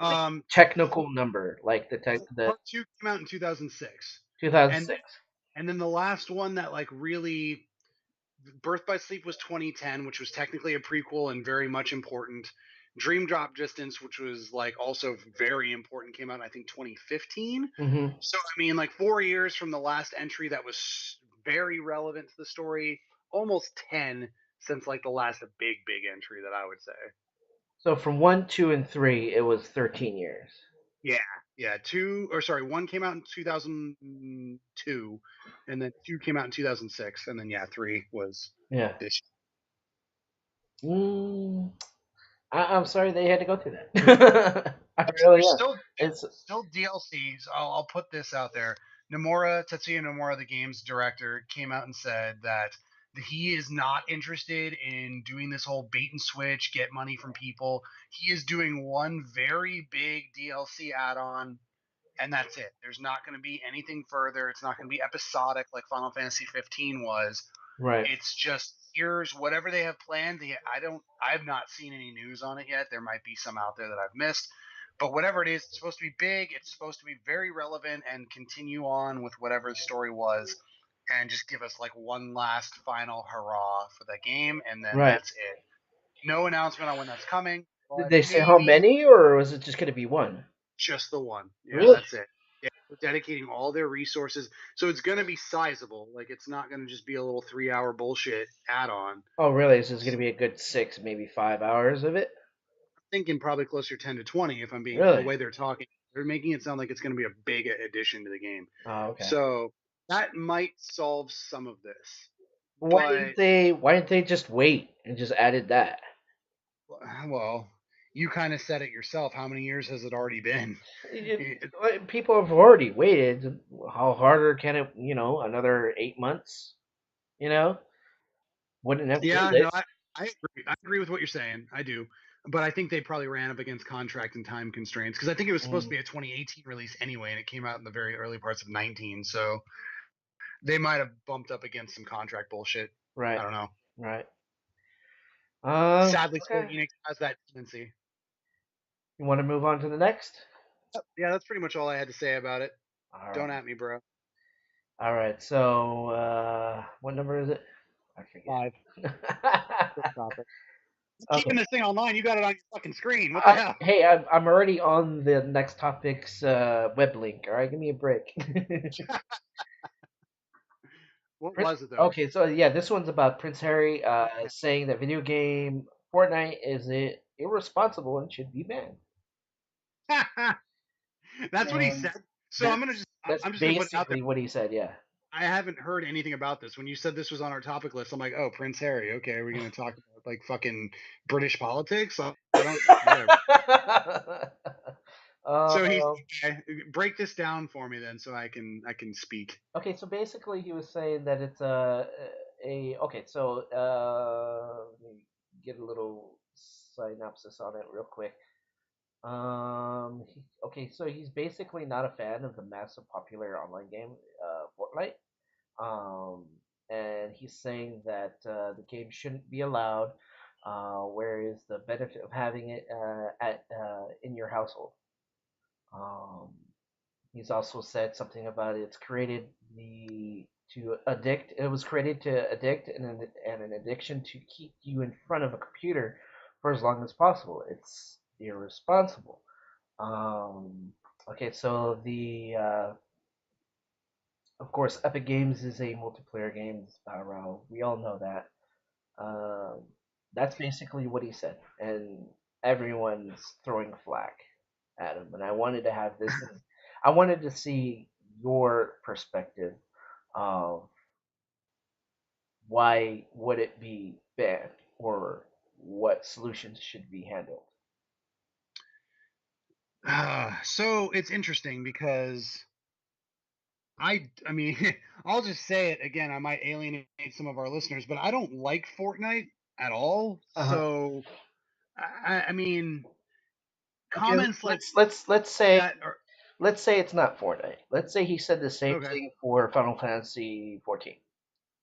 Like Part, technical number, like the part two came out in 2006, and 2006. and then the last one that like really Birth by Sleep was 2010, which was technically a prequel and very much important. Dream Drop Distance, which was like also very important, came out in, I think 2015. Hmm. So I mean, like 4 years from the last entry that was very relevant to the story, almost 10 since like the last big entry that I would say. So from one, two, and three, it was 13 years. Yeah, yeah. Two or sorry, one came out in 2002, and then two came out in 2006, and then yeah, three was Yeah. this. Mm, I'm sorry they had to go through that. I really There's am. It's still DLCs. I'll put this out there. Nomura Tetsuya Nomura, the game's director, came out and said that he is not interested in doing this whole bait and switch, get money from people. He is doing one very big DLC add-on, and that's it. There's not going to be anything further. It's not going to be episodic like Final Fantasy 15 was. right. It's just here's whatever they have planned. I've not seen any news on it yet. There might be some out there that I've missed. But whatever it is, it's supposed to be big. It's supposed to be very relevant and continue on with whatever the story was, and just give us like one last final hurrah for the game, and then Right. that's it. No announcement on when that's coming, Did but they say how maybe many, or was it just going to be one? just the one. Yeah, Really? that's it. Yeah, they're dedicating all their resources, so it's going to be sizable. Like it's not going to just be a little 3 hour bullshit add on. Oh, really? This is going to be a good 6, maybe 5 hours of it? Thinking probably closer 10 to 20 if I'm being the Really? way they're talking. They're making it sound like it's going to be a big addition to the game. Oh, okay. So that might solve some of this. Why didn't But they? Why didn't they just wait and just added that? well, you kind of said it yourself. How many years has it already been? People have already waited. How harder can it? Another 8 months. You know, wouldn't have killed Yeah, it. no, I agree. I agree with what you're saying. I do. But I think they probably ran up against contract and time constraints because I think it was supposed to Mm, be a 2018 release anyway, and it came out in the very early parts of 19. So they might have bumped up against some contract bullshit. right, I don't know. right. Sadly, Square Okay. Enix has that tendency. You want to move on to the next? Yeah, that's pretty much all I had to say about it. All Don't right. at me, bro. All right. So, what number is it? I 5. forget. Quick topic. Okay. Keeping this thing online, you got it on your fucking screen. What the hell? Hey, I'm already on the next topic's web link. All right, give me a break. What was it though? Okay, so yeah, this one's about Prince Harry saying that video game Fortnite is irresponsible and should be banned. That's what he And said. So I'm gonna that's just that's I'm just gonna put it out there. basically what he said. Yeah. I haven't heard anything about this. When you said this was on our topic list, I'm like, oh, Prince Harry. Okay, are we gonna talk about like fucking British politics? I don't. Whatever. So he's um, okay, break this down for me then, so I can speak. okay, so basically he was saying that it's a okay, so let me get a little synopsis on it real quick. Okay, so he's basically not a fan of the massive popular online game, Fortnite. Um, and he's saying that the game shouldn't be allowed. Where is the benefit of having it at in your household? Um, he's also said something about it's created the to addict. It was created to addict and an addiction to keep you in front of a computer for as long as possible. It's irresponsible. Um, okay, so the of course Epic Games is a multiplayer game. It's battle royale. We all know that. Um, that's basically what he said, and everyone's throwing flack at him. And I wanted to have this. I wanted to see your perspective of why would it be banned or what solutions should be handled. So it's interesting because I mean, I'll just say it again. I might alienate some of our listeners, but I don't like Fortnite at all. Uh huh. So I mean, Okay, comments like let's say that are it's not Fortnite. Let's say he said the same okay. thing for Final Fantasy 14.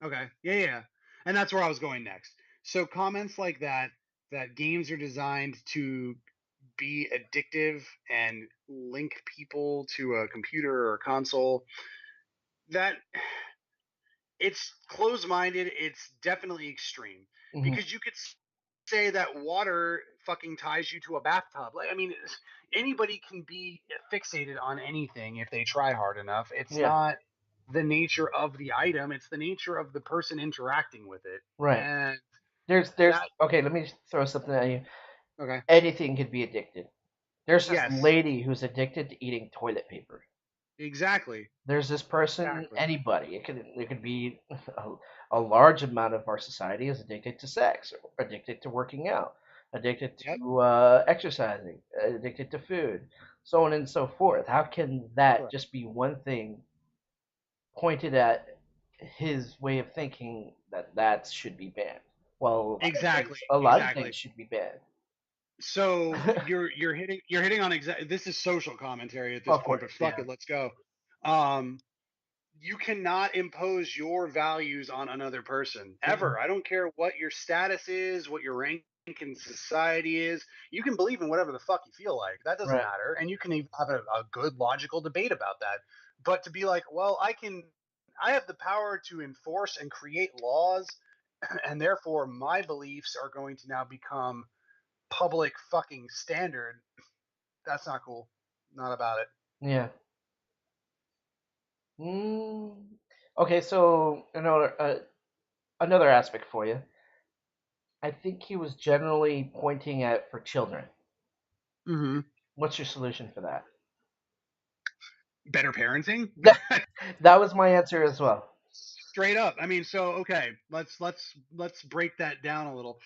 Okay. Yeah, yeah. And that's where I was going next. So comments like that games are designed to be addictive and link people to a computer or a console, that it's closed-minded, it's definitely extreme Hmm. because you could say that water fucking ties you to a bathtub. Like I mean, anybody can be fixated on anything if they try hard enough. It's Yeah, not the nature of the item, it's the nature of the person interacting with it. right. And There's that okay. Let me throw something at you. okay. Anything could be addicted. There's this Yes, lady who's addicted to eating toilet paper. exactly. There's this person, Exactly. anybody. It could be a large amount of our society is addicted to sex, addicted to working out, addicted Yep. to exercising, addicted to food, so on and so forth. How can that Correct. just be one thing pointed at his way of thinking that should be banned? Well, Exactly. a lot of Exactly. things should be banned. So you're hitting on this is social commentary at this Of point, course, but fuck yeah. it, let's go. Um, you cannot impose your values on another person Mhm. ever. I don't care what your status is, what your rank in society is. You can believe in whatever the fuck you feel like. That doesn't Right. matter, and you can even have a good logical debate about that. But to be like, well, I have the power to enforce and create laws, and therefore my beliefs are going to now become public fucking standard. That's not cool. Not about it. Yeah. Mm, okay, so another aspect for you. I think he was generally pointing at for children. Hmm. What's your solution for that? Better parenting. That was my answer as well. Straight up. I mean, so okay, let's break that down a little.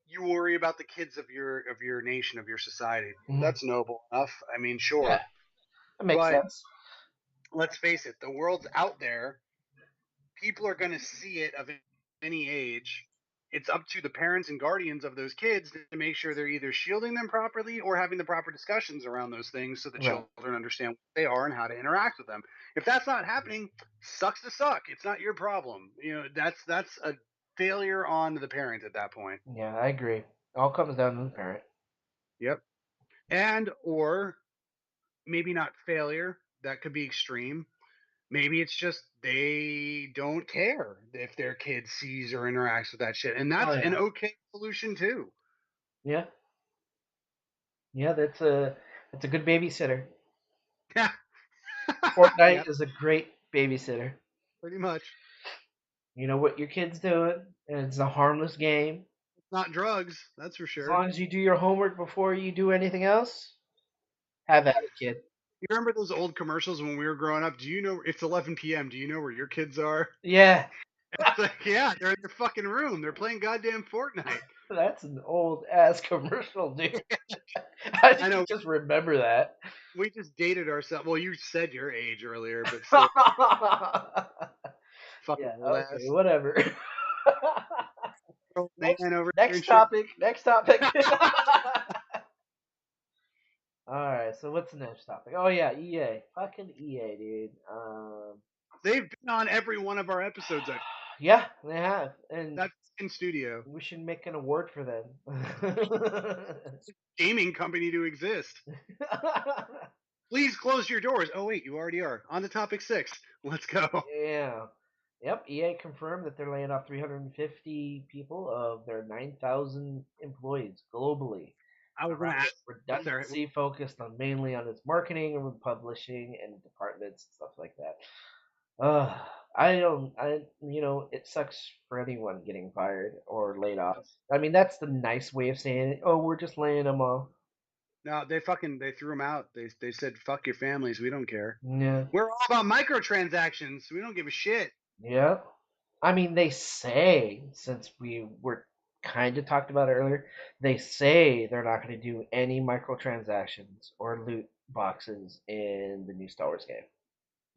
You worry about the kids of your nation, of your society. Mhm. That's noble enough. I mean, Yeah, sure. that makes But sense. let's face it, the world's out there. People are going to see it of any age. It's up to the parents and guardians of those kids to make sure they're either shielding them properly or having the proper discussions around those things so the Right. children understand what they are and how to interact with them. If that's not happening, sucks to suck. It's not your problem. You know, that's a failure on the parent at that point. Yeah, I agree. All comes down to the parent. Yep. And or maybe not failure, that could be extreme. Maybe it's just they don't care if their kid sees or interacts with that shit. And Oh that's an yeah. okay solution too. Yeah. Yeah, that's a good babysitter. Yeah. Yeah, Fortnite is a great babysitter. pretty much. You know what your kid's doing, and it's a harmless game. It's not drugs, that's for As sure. long as you do your homework before you do anything else, have at it, kid. You remember those old commercials when we were growing up? Do you know it's 11 p.m.? Do you know where your kids are? Yeah, It's like, yeah, they're in their fucking room. They're playing goddamn Fortnite. that's an old ass commercial, dude. How I did you know just remember that? we just dated ourselves. Well, you said your age earlier, but still, fucking Yeah, old okay, ass whatever. old next man over here and next shit. topic, next topic. All right, so what's the next topic? Oh yeah, EA. Fucking EA, dude. They've been on every one of our episodes. Yeah, they have, and That's in studio. we should make an award for them. Gaming company to exist. Please close your doors. Oh wait, you already are. On to topic 6. Let's go. Yeah. Yep, EA confirmed that they're laying off 350 people of their 9,000 employees globally I was gonna around ask its what's their redundancy focused on mainly on its marketing and publishing and departments and stuff like that. Uh, I don't, it sucks for anyone getting fired or laid off. I mean, that's the nice way of saying it. Oh, we're just laying them off. no, they threw them out. They said fuck your families. We don't care. Yeah. We're all about microtransactions. We don't give a shit. Yeah. I mean, they say, since we were kind of talked about it earlier, they say they're not going to do any microtransactions or loot boxes in the new Star Wars game.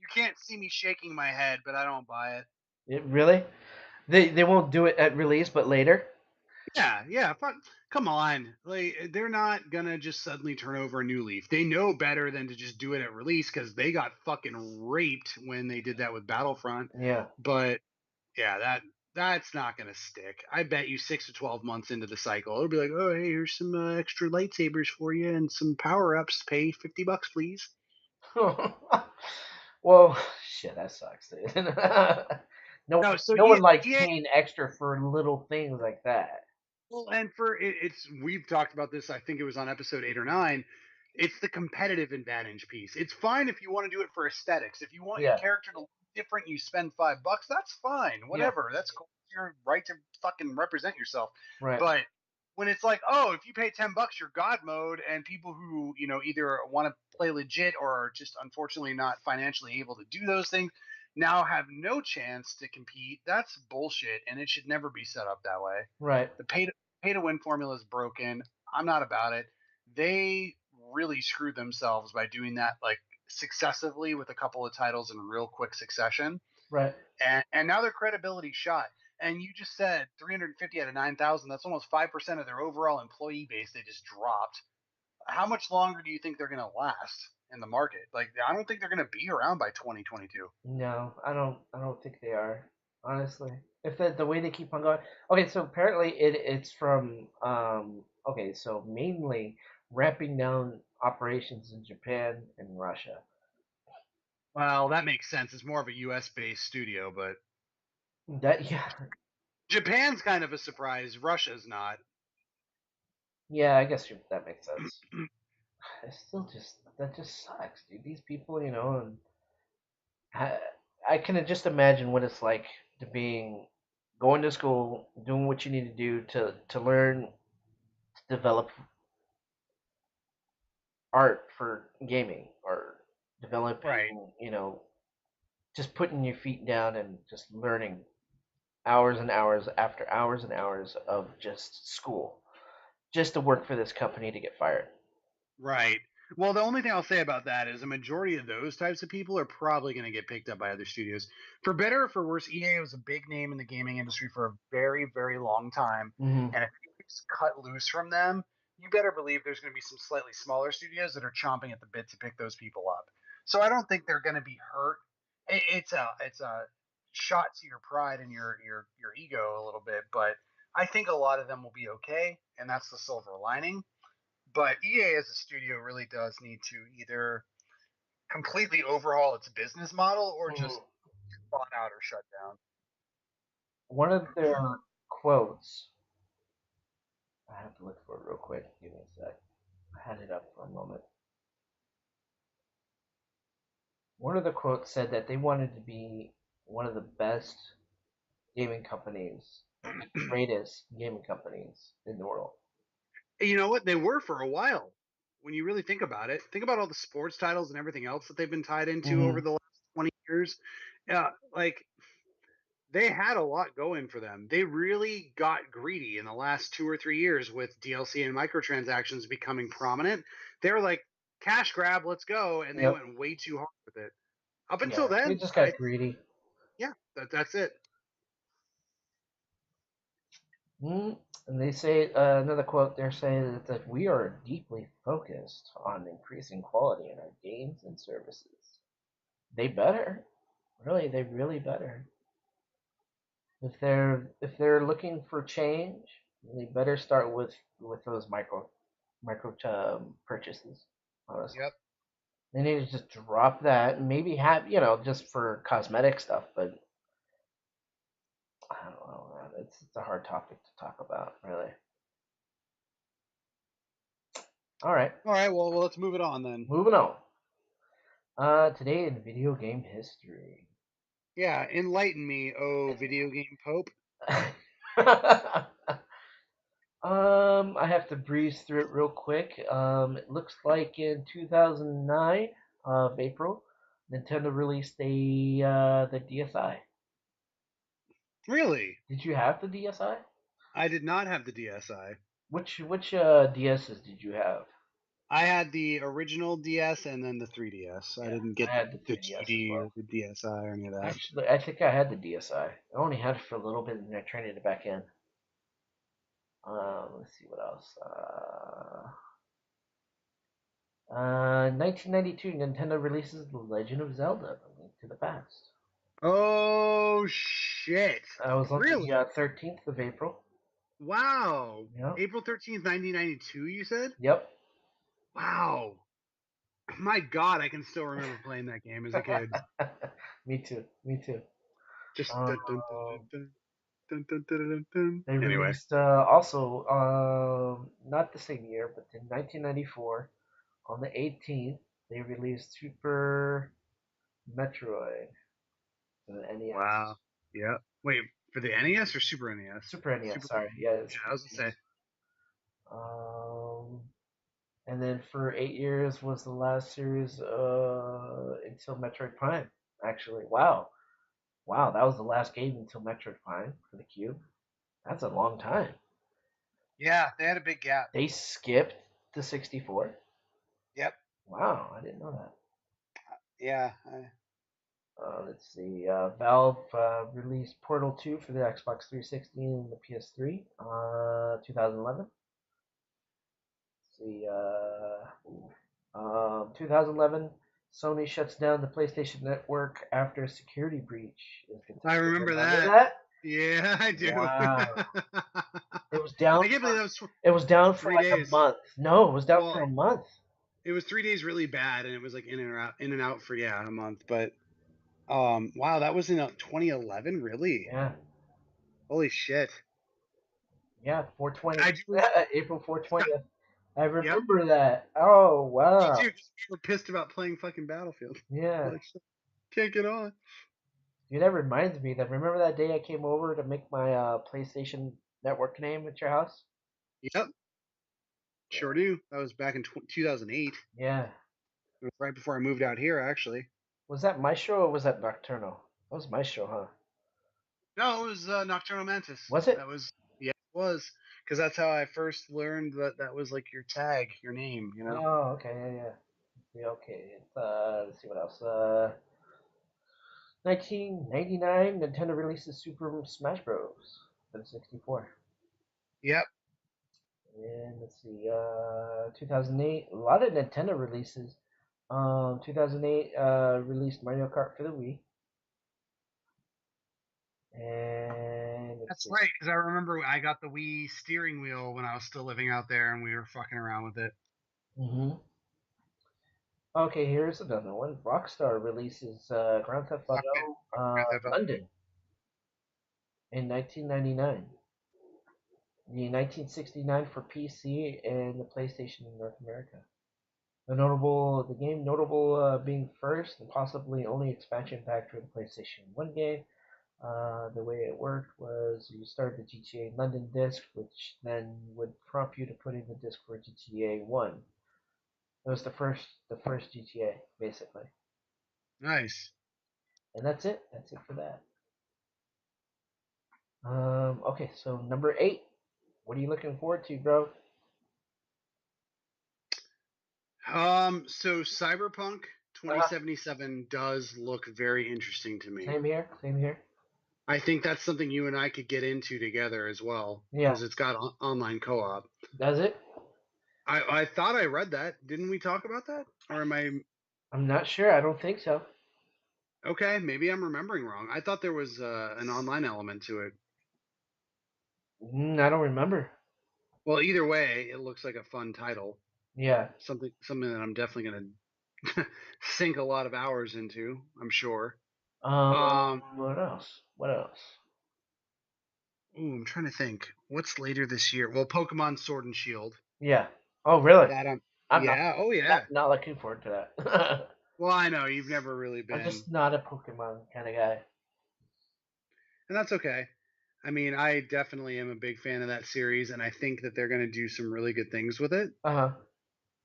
You can't see me shaking my head, but I don't buy it. It really? They won't do it at release, but later. Yeah, yeah. Fuck, come on. Like they're not gonna just suddenly turn over a new leaf. They know better than to just do it at release because they got fucking raped when they did that with Battlefront. Yeah. But yeah, that's not gonna stick. I bet you 6 to 12 months into the cycle, it'll be like, oh hey, here's some extra lightsabers for you and some power ups. Pay $50, please. Well, shit, that sucks, dude. No, so No one likes EA. paying extra for little things like that. Well, and for it's we've talked about this. I think it was on episode 8 or 9. It's the competitive advantage piece. It's fine if you want to do it for aesthetics. If you want your Yeah. character to look different, you spend $5. That's fine. Yeah. Whatever. That's cool. It's your right to fucking represent yourself. Right. But when it's like, oh, if you pay $10, you're God mode, and people who either want to play legit or are just unfortunately not financially able to do those things now have no chance to compete. That's bullshit, and it should never be set up that way. Right. The pay to win formula is broken. I'm not about it. They really screwed themselves by doing that like successively with a couple of titles in real quick succession, Right. and now their credibility shot. And you just said 350 out of 9,000. That's almost 5% of their overall employee base. They just dropped. How much longer do you think they're going to last in the market? Like, I don't think they're going to be around by 2022. No, I don't. I don't think they are. Honestly, if the way they keep on going. Okay, so apparently it's from. Okay, so mainly ramping down operations in Japan and Russia. Well, that makes sense. It's more of a US based studio, but That yeah Japan's kind of a surprise. Russia's not. yeah. I guess that makes sense. It's still just that just sucks, dude. These people, and I, I can just imagine what it's like to being going to school, doing what you need to do to learn to develop art for gaming or Right. developing, just putting your feet down and just learning hours and hours after hours and hours of just school, just to work for this company to get fired. Right. Well, the only thing I'll say about that is a majority of those types of people are probably going to get picked up by other studios. For better or for worse, EA was a big name in the gaming industry for a very, very long time. Hmm. And if you just cut loose from them, you better believe there's going to be some slightly smaller studios that are chomping at the bit to pick those people up. So I don't think they're going to be hurt. It's a shot to your pride and your ego a little bit, but I think a lot of them will be okay, and that's the silver lining. But EA as a studio really does need to either completely overhaul its business model or Hmm. just bought out or shut down. One of their quotes, I have to look for it real quick. Give me a sec. I had it up for a moment. One of the quotes said that they wanted to be one of the best gaming companies, greatest gaming companies in the world. You know what? They were for a while. When you really think about it, think about all the sports titles and everything else that they've been tied into over Hmm. the last 20 years. Yeah, like they had a lot going for them. They really got greedy in the last 2 or 3 years with DLC and microtransactions becoming prominent. They were like, cash grab, let's go. And they Yep. went way too hard with it. Up until Yeah, they then, just got greedy. yeah, that's it. Mm. And they say another quote. They're saying that we are deeply focused on increasing quality in our games and services. They better, really, they really better. If they're looking for change, they better start with those micro purchases. Honestly, Yep. they need to just drop that and maybe have just for cosmetic stuff. But I don't know, man. It's a hard topic to talk about, really. All right, All right. Well, let's move it on then. moving on. Today in video game history. Yeah, enlighten me, oh video game pope. I have to breeze through it real quick. It looks like in 2009 of April, Nintendo released the DSi. Really? Did you have the DSi? I did not have the DSi. Which DSs did you have? I had the original DS and then the 3DS. I Yeah, didn't I get had the the 3DS as 2D or well. the DSi or any of that. Actually, I think I had the DSi. I only had it for a little bit, and I traded it back in. Let's see what else. 1992, Nintendo releases The Legend of Zelda: A Link to the Past. Oh shit! That was on the Really? 13th of April. Wow. Yep. April 13th, 1992. You said? Yep. Wow. My God, I can still remember playing that game as a kid. Me too. Me too. Just Um, dun, dun, dun, dun, dun, dun, dun, dun, dun. they Anyway. released also not the same year, but in 1994 on the 18th they released Super Metroid for the NES. Wow. Yeah. Wait, for the NES or Super NES? Super NES. Super. Sorry. Yeah, Yeah, Super I was gonna NES. say. Um, and then for 8 years was the last series until Metroid Prime. Actually, wow. Wow, that was the last game until Metroid Prime for the Cube. That's a long time. Yeah, they had a big gap. They skipped the 64. Yep. Wow, I didn't know that. Yeah. Let's see. Valve released Portal 2 for the Xbox 360 and the PS3, 2011. Let's see. 2011, Sony shuts down the PlayStation Network after a security breach is I detected. remember Remember that. that? Yeah, I do. Wow. It was I down can't believe for that was it was down for three like a days. month. No, it was down for Well, a month. it was 3 days really bad, and it was like in and out for a month. But wow, that was in 2011. Really? Yeah. Holy shit! Yeah, I 420. do. April 420th. I Yep. remember that. Oh, Me wow. too. 'Cause we were pissed about playing fucking Battlefield. Yeah. Like, shit. Can't get on. Dude, that reminds me that remember that day I came over to make my PlayStation Network name at your house? Yep, Yeah. sure do. That was back in 2008. Yeah. It was right before I moved out here, actually. Was that Maestro or was that Nocturno? That was Maestro, huh? No, it was Nocturnal Mantis. Was it? That was, yeah, it was. Because that's how I first learned that that was like your tag, your name, you know? Oh, okay, yeah. Yeah, okay. Let's see what else. 1999, Nintendo releases Super Smash Bros. for the 64. Yep, And let's see, 2008, a lot of Nintendo releases. 2008 released Mario Kart for the Wii. And let's that's see. right. Because I remember I got the Wii steering wheel when I was still living out there and we were fucking around with it. Hmm. Okay, here's another one. Rockstar releases Grand Theft Fucking Auto Grand Theft Auto. London in 1999. The 1969 for PC and the PlayStation in North America. The game notable being first and possibly only expansion pack for the PlayStation 1 game. The way it worked was you started the GTA London disc, which then would prompt you to put in the disc for GTA 1. It was the first GTA basically, Nice. and that's it. That's it for that. Okay, so number 8. What are you looking forward to, bro? So Cyberpunk Uh-huh. 2077 does look very interesting to me. Same here. Same here. I think that's something you and I could get into together as well Yeah. because it's got online co-op. Does it? I thought I read that. Didn't we talk about that? Or am I I'm not sure. I don't think so. okay? Maybe I'm remembering wrong. I thought there was an online element to it. I don't remember. Well, either way, it looks like a fun title. Yeah. Something that I'm definitely gonna sink a lot of hours into. I'm sure. Um. Um, What else? What else? ooh, I'm trying to think. What's later this year? Well, Pokemon Sword and Shield. Yeah. Oh, really? That I'm not. yeah, oh Not, yeah. not looking forward to that. Well, I know you've never really I'm been, just not a Pokemon kind of guy. and that's okay. I mean, I definitely am a big fan of that series, and I think that they're going to do some really good things with it. Uh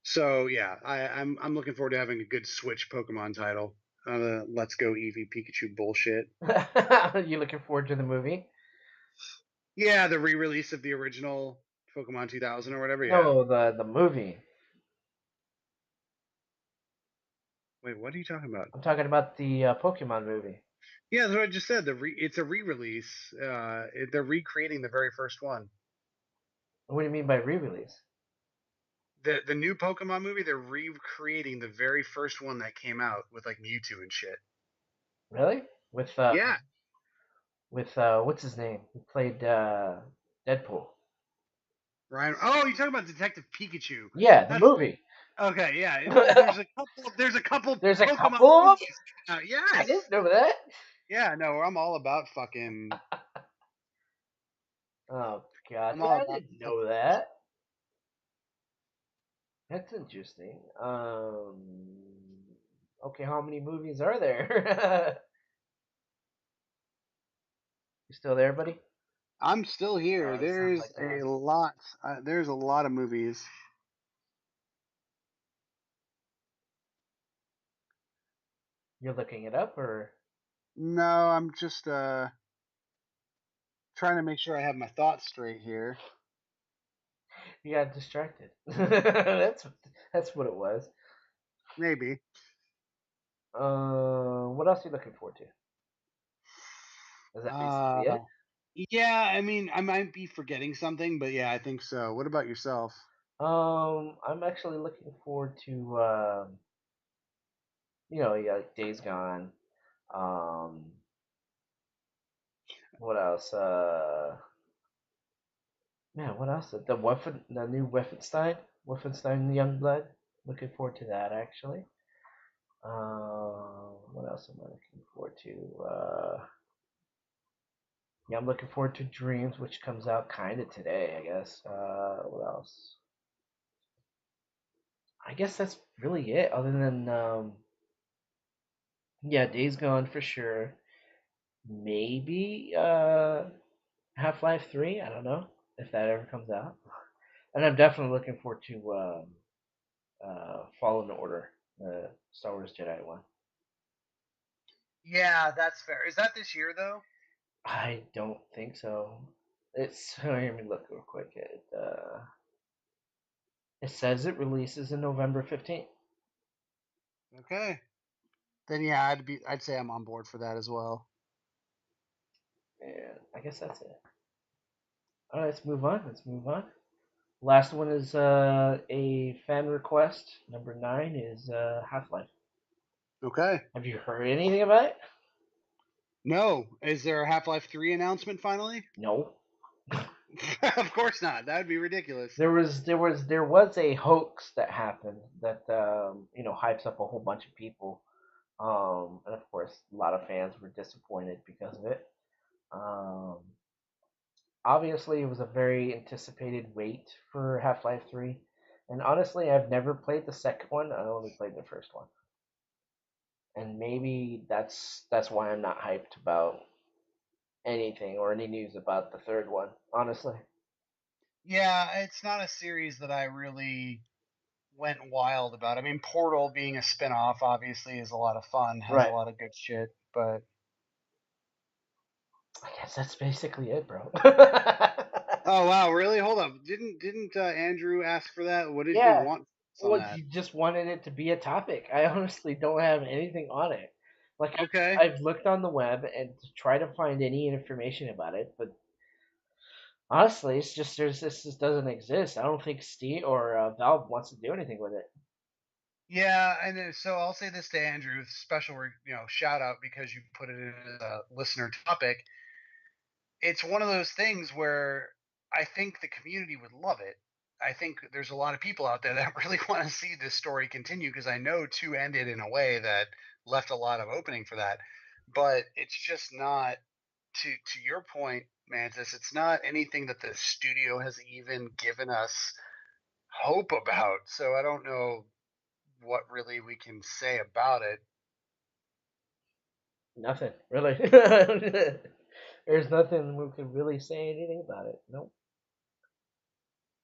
So yeah, I'm looking forward to having a good Switch Pokemon title. Let's go Eevee Pikachu bullshit. huh. You looking forward to the movie? Yeah, the re-release of the original Pokemon 2000 or whatever. Yeah. No, the movie. Wait, what are you talking about? I'm talking about the Pokemon movie. Yeah, that's what I just said. It's a re-release. They're recreating the very first one. What do you mean by re-release? The new Pokemon movie. They're recreating the very first one that came out with like Mewtwo and shit. Really? With Yeah, what's his name? Who played Deadpool? Ryan. Oh, you're talking about Detective Pikachu. Yeah, the That's movie. okay. Yeah, there's a couple. There's a couple There's a Pokemon couple of them. movies. I Yes. didn't know that. Yeah. No, I'm all about fucking. Oh I'm gotcha! all I about didn't the know that. That's interesting. Okay, how many movies are there? You still there, buddy? I'm still here. It sounds There's like you a lost. lot. There's a lot of movies. You're looking it up, or No, I'm just trying to make sure I have my thoughts straight here. you got distracted? That's what it was. Maybe. What else are you looking forward to? Is that basically Uh, it? yeah. I mean, I might be forgetting something, but yeah, I think so. What about yourself? I'm actually looking forward to yeah, like Days Gone. Um, what else? Man, what else? The new Wolfenstein Youngblood. Looking forward to that actually. What else am I looking forward to? Yeah, I'm looking forward to Dreams, which comes out kind of today, I guess. What else? I guess that's really it. Other than Yeah, Days Gone for sure. Maybe Half-Life 3. I don't know if that ever comes out. And I'm definitely looking forward to Fallen Order, the Star Wars Jedi one. Yeah, that's fair. Is that this year though? I don't think so. It's let me look real quick. It says it releases in November 15th. Okay. Then yeah, I'd say I'm on board for that as well. And I guess that's it. All right, let's move on. Let's move on. Last one is a fan request. Number 9 is Half Life. Okay. Have you heard anything about it? No, is there a Half-Life 3 announcement finally? No. Of course not. That would be ridiculous. There was a hoax that happened that hypes up a whole bunch of people. And of course, a lot of fans were disappointed because of it. Um, Obviously, it was a very anticipated wait for Half Life 3. And honestly, I've never played the second one. I only played the first one. And maybe that's why I'm not hyped about anything or any news about the third one, honestly. Yeah, it's not a series that I really went wild about. I mean, Portal being a spin-off obviously is a lot of fun, has a Right. lot of good shit, but I guess that's basically it, bro. oh wow, really? Hold up. Didn't Andrew ask for that? What did you Yeah. want on Well, that? you just wanted it to be a topic. I honestly don't have anything on it. Like Okay. I've looked on the web and to try to find any information about it, but honestly, it's just this just doesn't exist. I don't think Steam or Valve wants to do anything with it. Yeah, and then, so I'll say this to Andrew, special, shout out because you put it in as a listener topic. It's one of those things where I think the community would love it. I think there's a lot of people out there that really want to see this story continue because I know two ended in a way that left a lot of opening for that. But it's just not to your point, Mantis. It's not anything that the studio has even given us hope about. So I don't know what really we can say about it. Nothing really. There's nothing we could really say anything about it. Nope.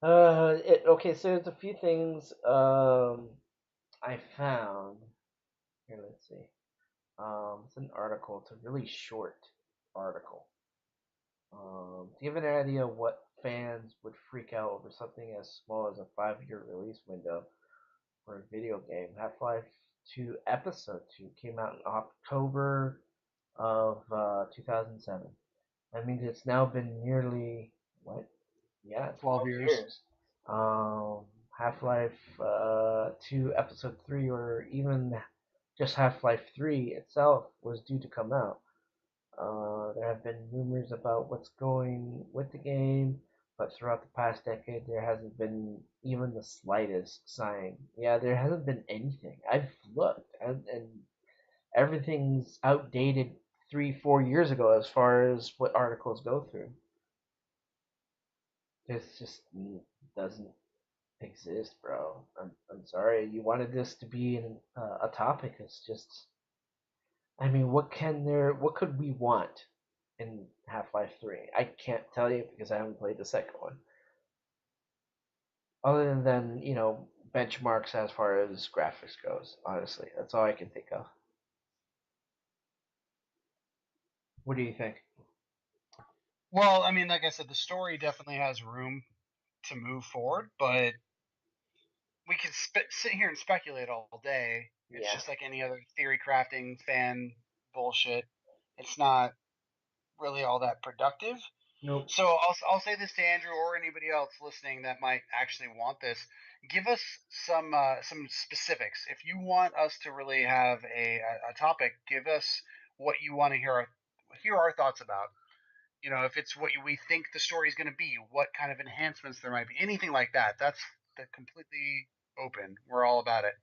Okay. So there's a few things I found. Here, let's see. It's an article. It's a really short article. To give an idea of what fans would freak out over something as small as a 5-year release window for a video game, Half-Life 2 Episode 2 came out in October of 2007. That means it's now been nearly what? Yeah, 12 12 years. years. Um, Half-Life 2 Episode 3, or even just Half-Life 3 itself, was due to come out. There have been rumors about what's going with the game, but throughout the past decade, there hasn't been even the slightest sign. Yeah, there hasn't been anything. I've looked, and everything's outdated 3, 4 years ago as far as what articles go through. This just doesn't exist, bro. I'm sorry. You wanted this to be a topic. It's just, I mean, what could we want in Half Life 3? I can't tell you because I haven't played the second one. Other than, benchmarks as far as graphics goes, honestly. That's all I can think of. What do you think? Well, I mean, like I said, the story definitely has room to move forward, but we can sit here and speculate all day. It's Yeah. just like any other theory crafting fan bullshit. It's not really all that productive. Nope. So I'll say this to Andrew or anybody else listening that might actually want this. Give us some specifics. If you want us to really have a topic, give us what you want to hear our thoughts about. If it's what we think the story is going to be, what kind of enhancements there might be, anything like that. That's completely open. We're all about it.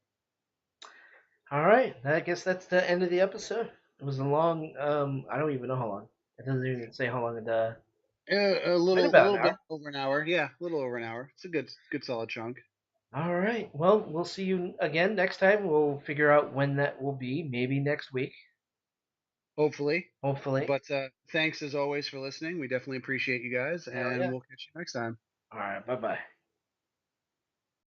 All right. I guess that's the end of the episode. It was a long. I don't even know how long. It doesn't even say how long it. A Been little, a about an little bit hour. over an hour. Yeah, a little over an hour. It's a good solid chunk. All right. Well, we'll see you again next time. We'll figure out when that will be. Maybe next week. Hopefully. Hopefully. But thanks as always for listening. We definitely appreciate you guys, Hell and yeah. we'll catch you next time. All right. Bye bye.